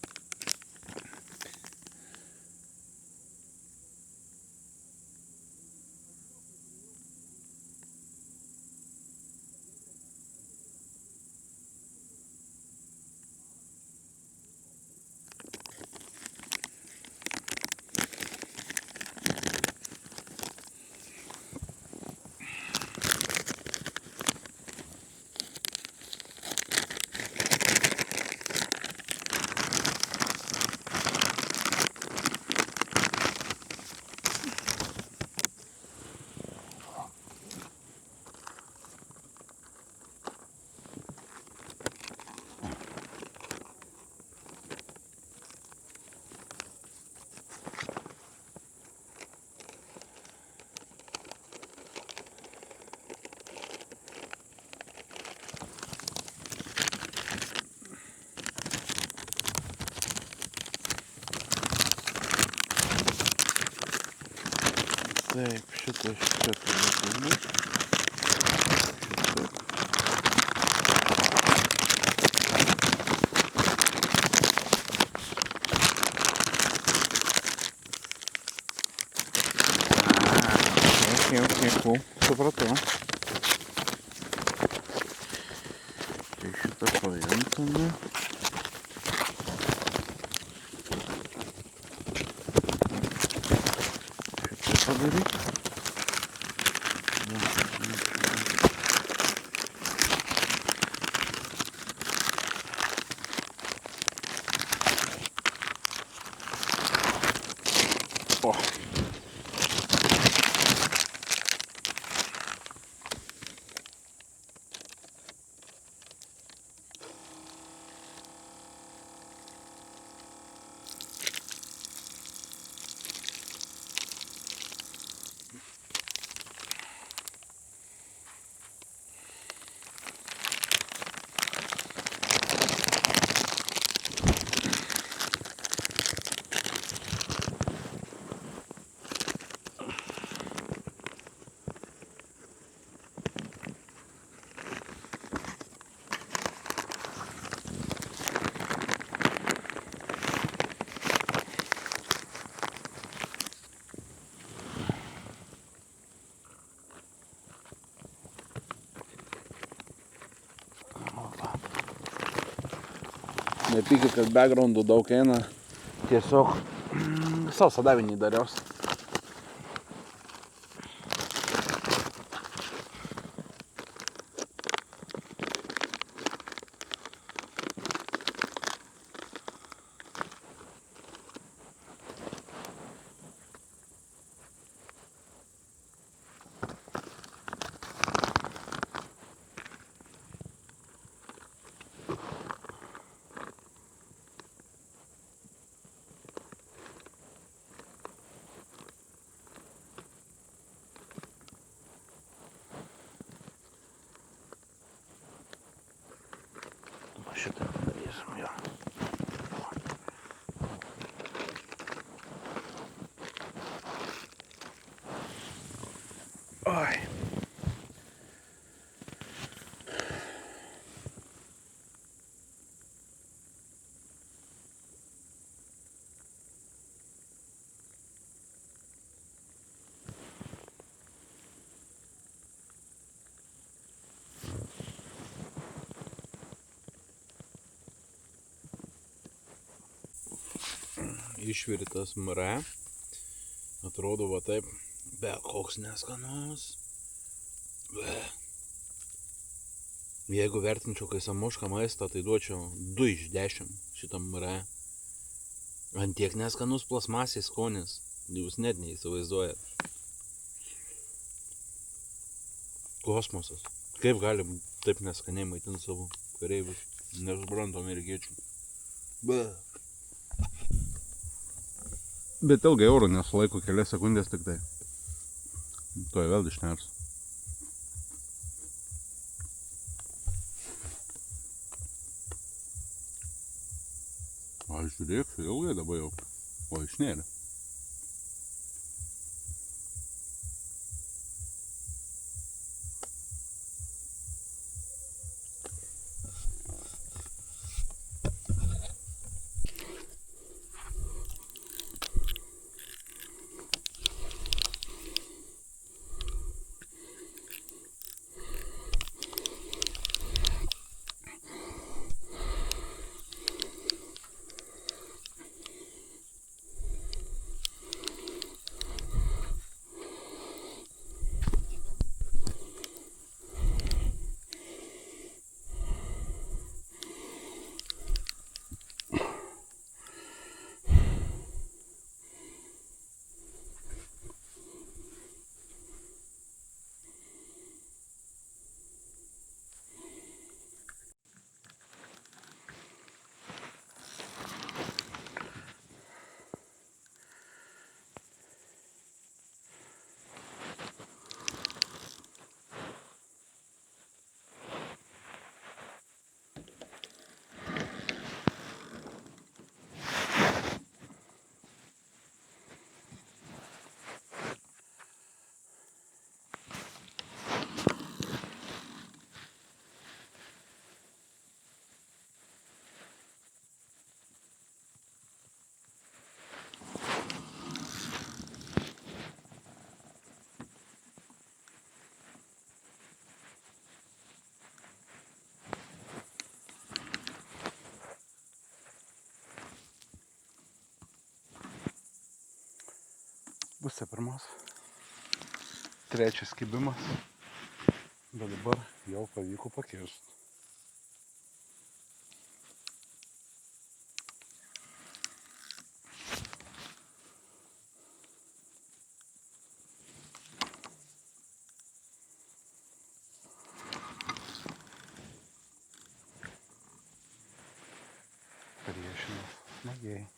Taip, šitą turėtų būti. Ok, supratau. Tai šitą paimtume. Šitą padaryti. O. Nepykit, kad backgroundų daug eina. Tiesiog sausą davinį dariaus. Šitą darysim jo. Oi. Išvirtas mre. Atrodo va taip. Be, koks neskanus. Be. Jeigu vertinčiau kai samušką maistą, tai duočiau 2 iš 10 šitam mre. Ant tiek neskanus plasmasės skonis. Jūs net neįsivaizduojat. Kosmosas. Kaip galim taip neskaniai maitinti savo kareivius? Nesuprantu amerikiečių. Be. Bet ilgai oro nesulaiko, kelias sekundės tik tai. Tuoj vėl išners. O žiūrėk, ilgai dabar jau. O išnėrė. pusė pirmos. Trečias kibimas. Bet dabar jau pavyko pakirsti. Priešinas smagiai.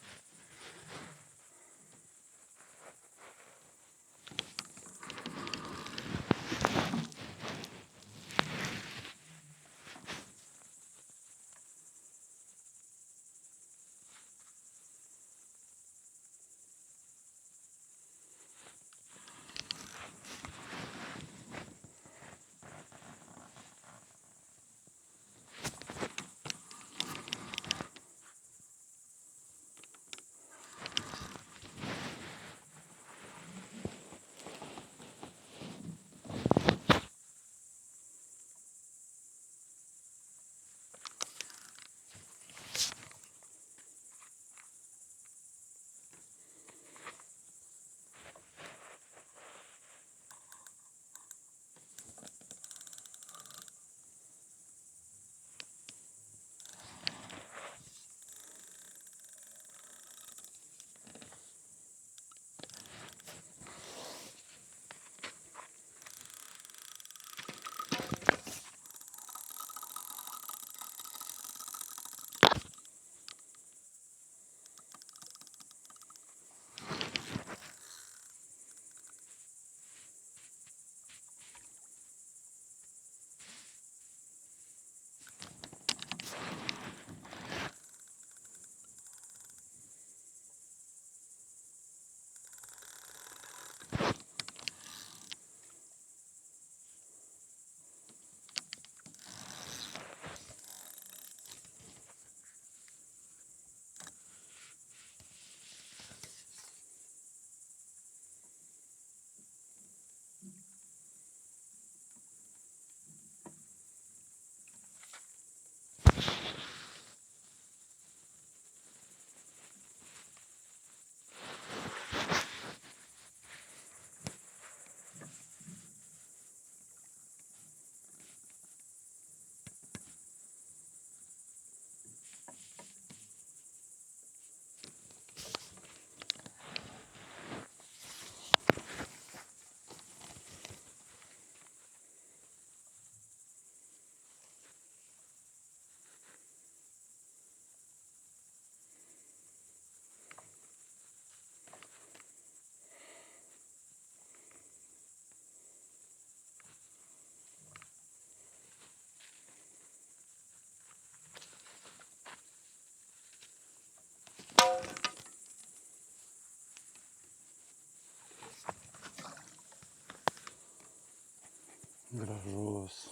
Gražus.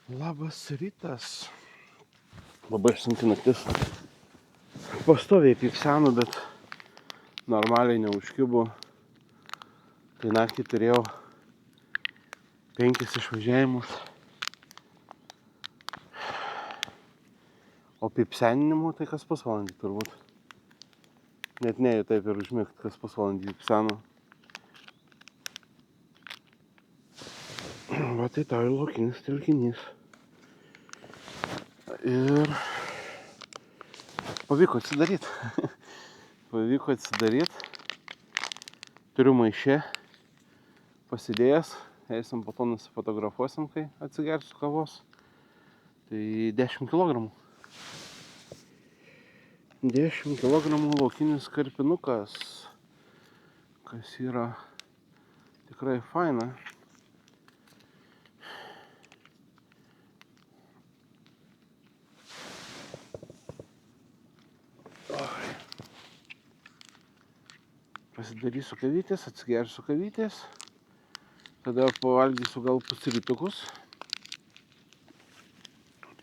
Labas rytas. Labai sunki naktis. Pastoviai pyksenu, bet normaliai neužkibu. Tai naktį turėjau 5 išvažiavimus. O pypseninimų tai kas pusvalandį turbūt. Net neju taip ir užmigt, kas pusvalandį pypsenu. Va tai tau ir laukinis telkinys. Ir pavyko atsidaryt. Turiu maišę pasidėjęs. Eisim po to nusifotografuosim, kai atsigersiu kavos. Tai 10 kg. 10 kg laukinis karpinukas. Kas yra tikrai faina. Pasidarysiu kavytės, atsigersiu kavytės. Tada pavalgysiu gal pusrytukus.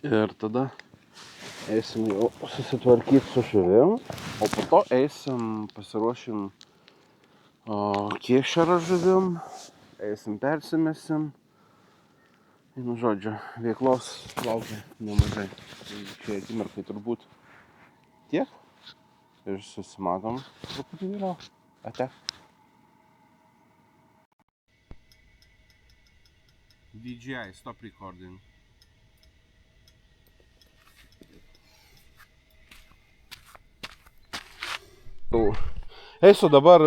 Ir tada eisim jau susitvarkyti su žuvim. O po to eisim pasiruošim kėšerą žuvim. Eisim persimesim. Nu, žodžiu, veiklos laukia nemažai. Tai čia akimirkai turbūt tiek. Ir susimatom truputį vėliau. Ate. DJI, stop recording. Eisiu dabar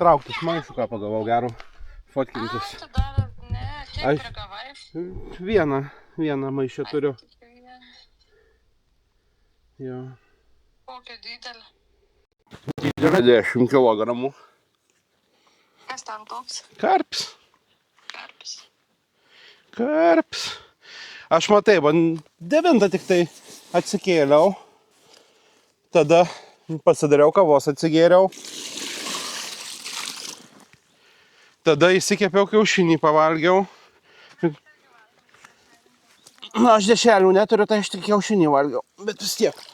traukti iš maišų, ką pagalvojau gero fotkintis. Tu dar ne, kiek prigavai? Vieną maišę turiu. Jo. Kokia didelė. Yra 10 kg. Kas ten toks? Karpis. Karpis. Karpis. Aš matai, man 9 tik tai atsikėliau. Tada pasidariau kavos, atsigėriau. Tada įsikepiau kiaušinį, pavalgiau. Na, aš dešrelių neturiu, tai aš tik kiaušinį valgiau. Bet vis tiek.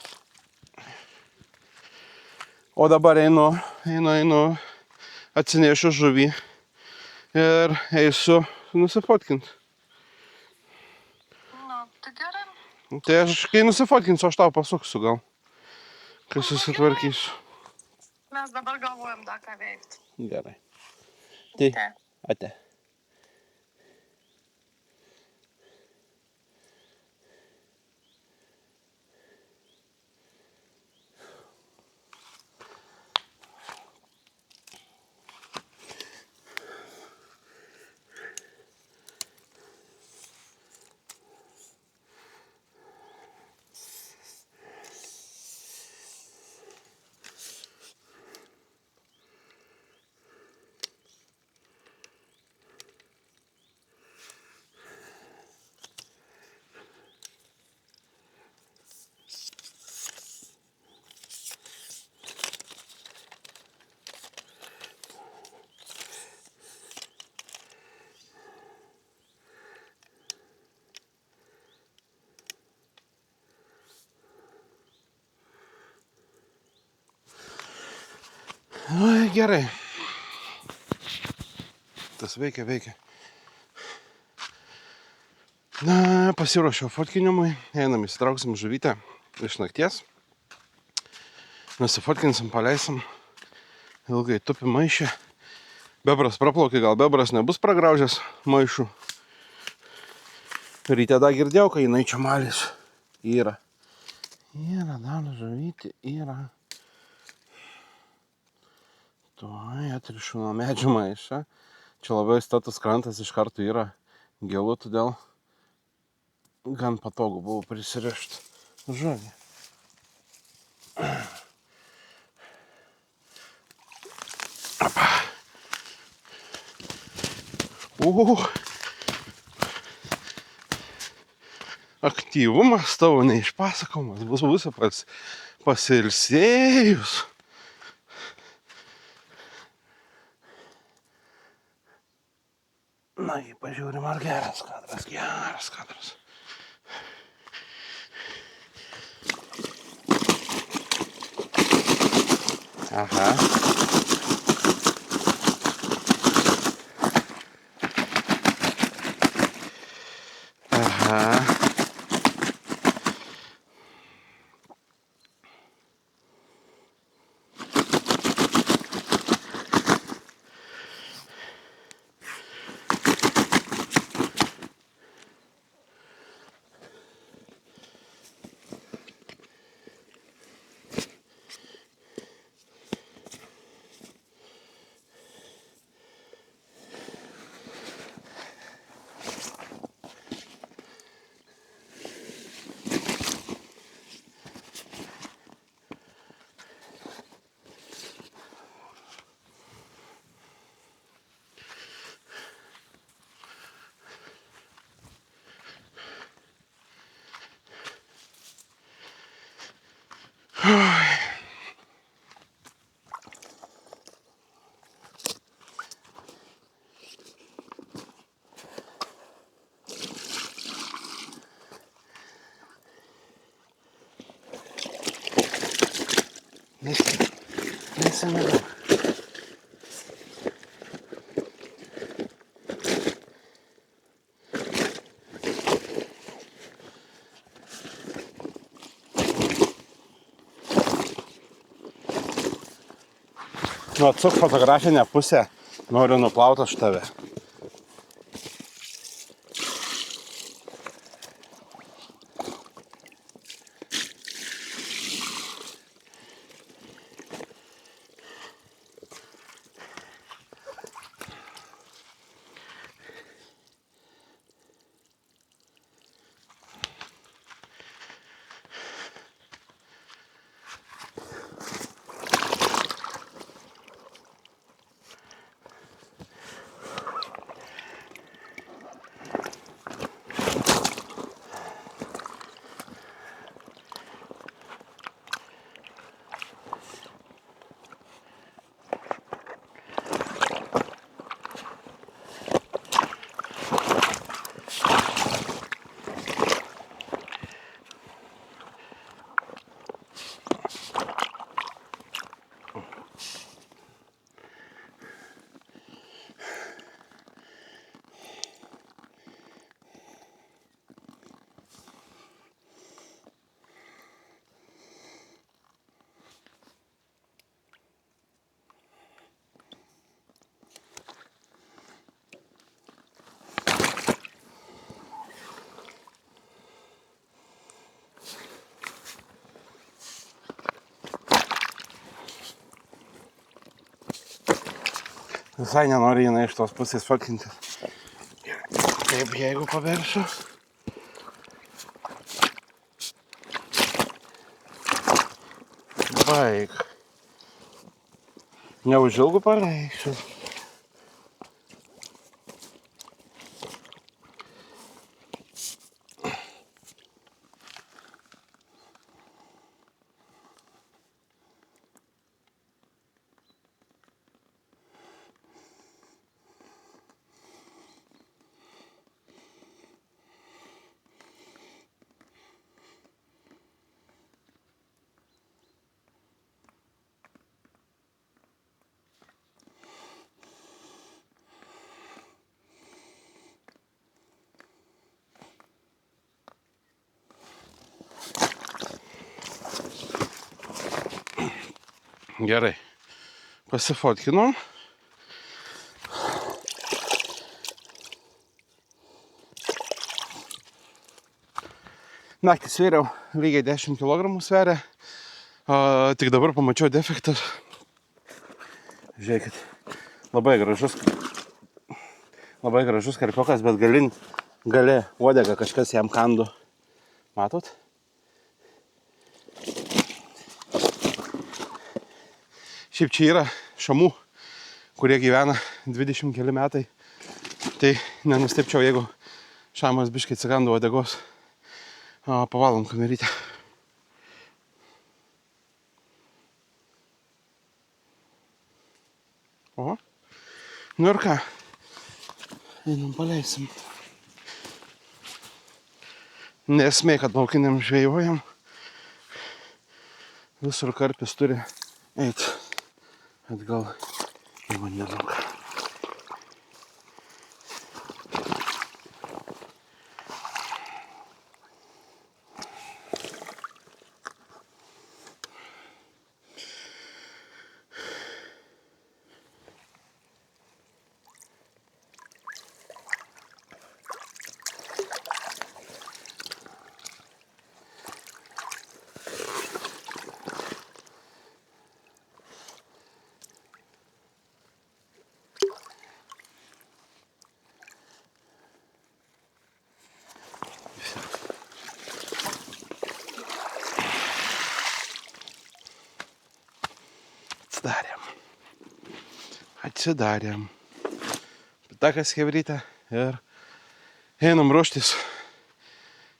O dabar einu, atsinešiu žuvį ir eisiu nusifotkinti. Nu, tai gerai. Tai aš, kai nusifotkinsiu, aš tau pasuksiu gal, kai susitvarkysiu. Mes dabar galvojam dar ką veikti. Gerai. Tai, ate. Nu, gerai. Tas veikia. Na, pasiruošiau fotkinimui. Einam, įsitrauksim žuvytę iš nakties. Nusifotkinsim, paleisim. Ilgai tupi maišę. Bebras praplaukė, gal bebras nebus pragraužęs maišų. Ryte dar girdėjau, kai jinai čia malės. Yra. Dar žuvytė, yra. Tuoj atrišu nuo medžių maišą. Čia labai status krantas iš karto yra gilu, todėl gan patogu buvo prisirišti žuvį. Aktyvumas tavo neišpasakomas, bus pasilsėjus. Na, pažiūrim, ar geras kadras. Aha. Aha. Neseniai. Nu, atsuk fotografinę pusę. Noriu nuplauti aš tave. Visai nenori jinai iš tos pusės fakinti. Taip, jeigu paversiu. Baig. Neužilgu paleisiu. Gerai. Pasifotkinom. Naktį svėriau, lygiai 10 kg sveria. Tik dabar pamačiau defektą. Žiūrėkit, labai gražus karpiukas, bet gale uodega kažkas jam kando. Matot? Šiaip čia yra šamų, kurie gyvena 20 keli metai. Tai nenustepčiau, jeigu šamas biškai atsigando uodegos. Pavalom kamerytę. Oho. Nu ir ką? Einam paleisim. Nesmė, kad laukiniam žvejojam. Visur karpis turi eit. atgal į vandenuką. Atsidarėm. Pitakas chebrytė ir einam ruoštis.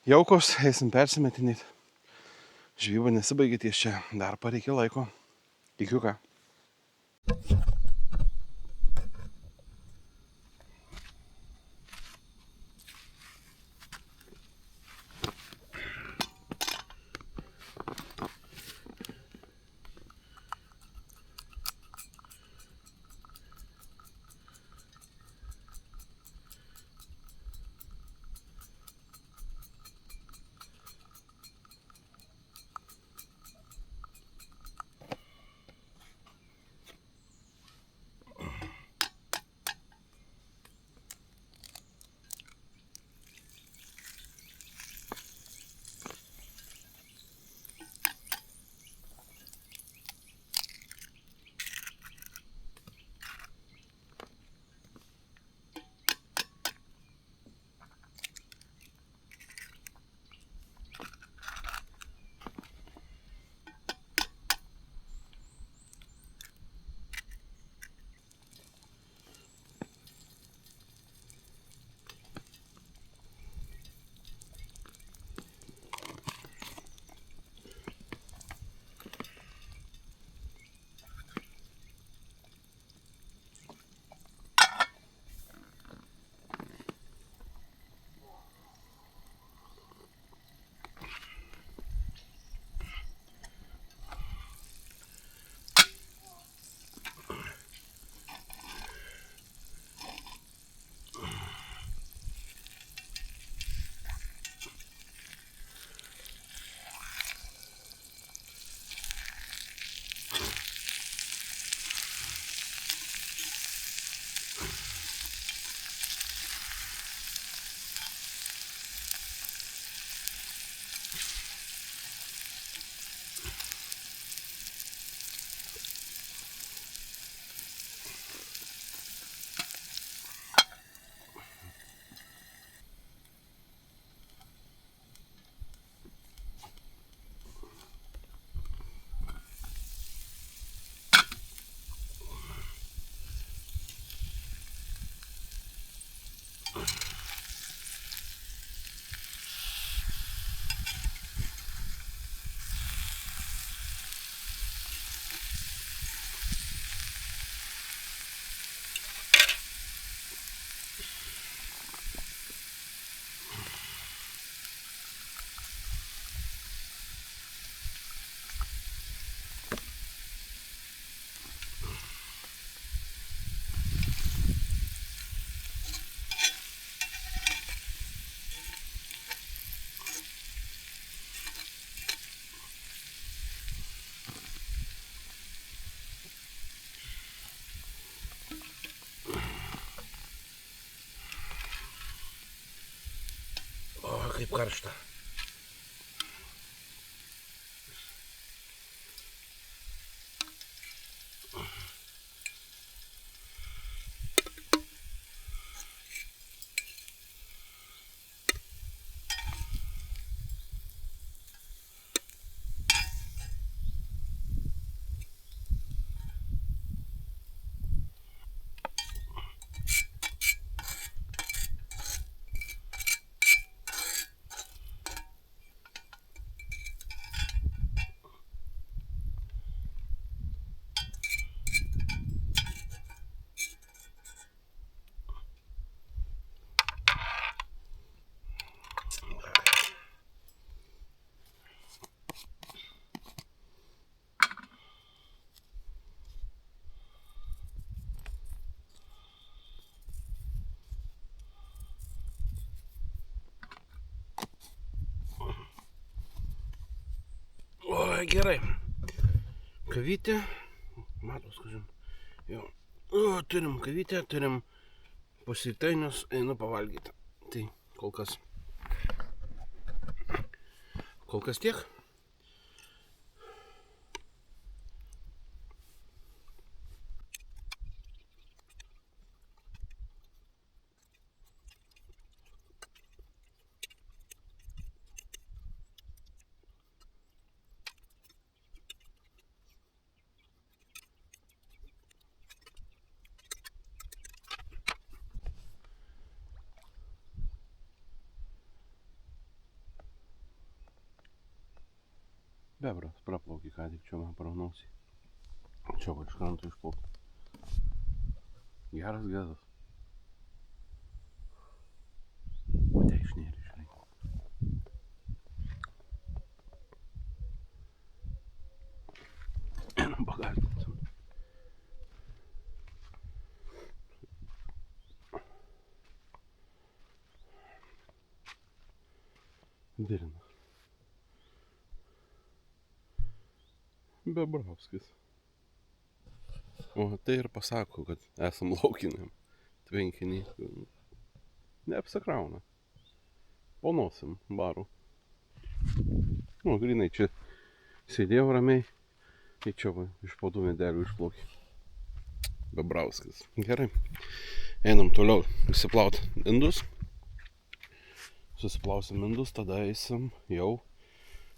Jaukos, eisim persimetinėti. Žvyba nesibaigė ties čia, dar pareikia laiko. Tikiu ką. Kaip karšta. Gerai. Kavytė. Matos, kažin. Jo. Turim kavytę, turim pusrytainius, einu pavalgyti. Tai kol kas tiek. Bebras praplaukė ką tik čia man praunausiai. Čia va iš kranto išplaukė. Geras gadas. O te išnėrė, žinai. Einam pagardinsim. Birina. Bebravskis. O tai ir pasako, kad esam laukiniam tvenkiny. Neapsikrauna. Ponosim barų. Nu, grinai čia sėdėjau ramiai. Tai čia va, iš po tų medelių išplaukė. Bebravskis. Gerai. Einam toliau įsiplaut indus. Susiplausim indus, tada eisim jau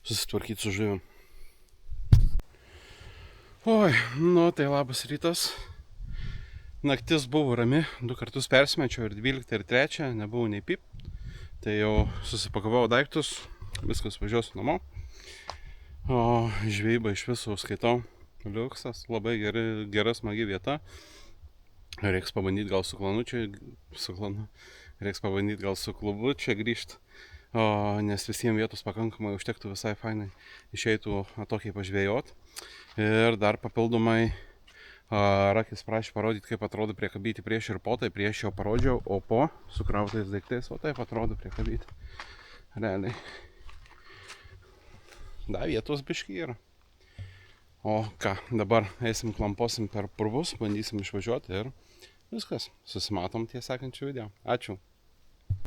susitvarkyti su žuvim. Oi, nu tai labas rytas. Naktis buvo rami, 2 kartus persimečiau ir 12 ir 3, nebuvo nei pip. Tai jau susipakavau daiktus, viskas važiuosiu namo. O žvejyba iš viso skaitau liuksas, labai gera smagi vieta. Reiks pabandyti gal su klanu čia, reiks pabandyti gal su klubu čia grįžti. Nes visiems vietos pakankamai užtektų visai fainai išeitų atokiai pažvėjot. Ir dar papildomai Rakis prašė parodyti, kaip atrodo priekabyti prieš ir po, tai prieš jau parodžiau, o po sukrautais daiktais, o taip atrodo priekabyti. Realiai. Da, vietos biški yra. O ką, dabar eisim klamposim per purvus, bandysim išvažiuoti ir viskas. Susimatom ties sekančių video. Ačiū.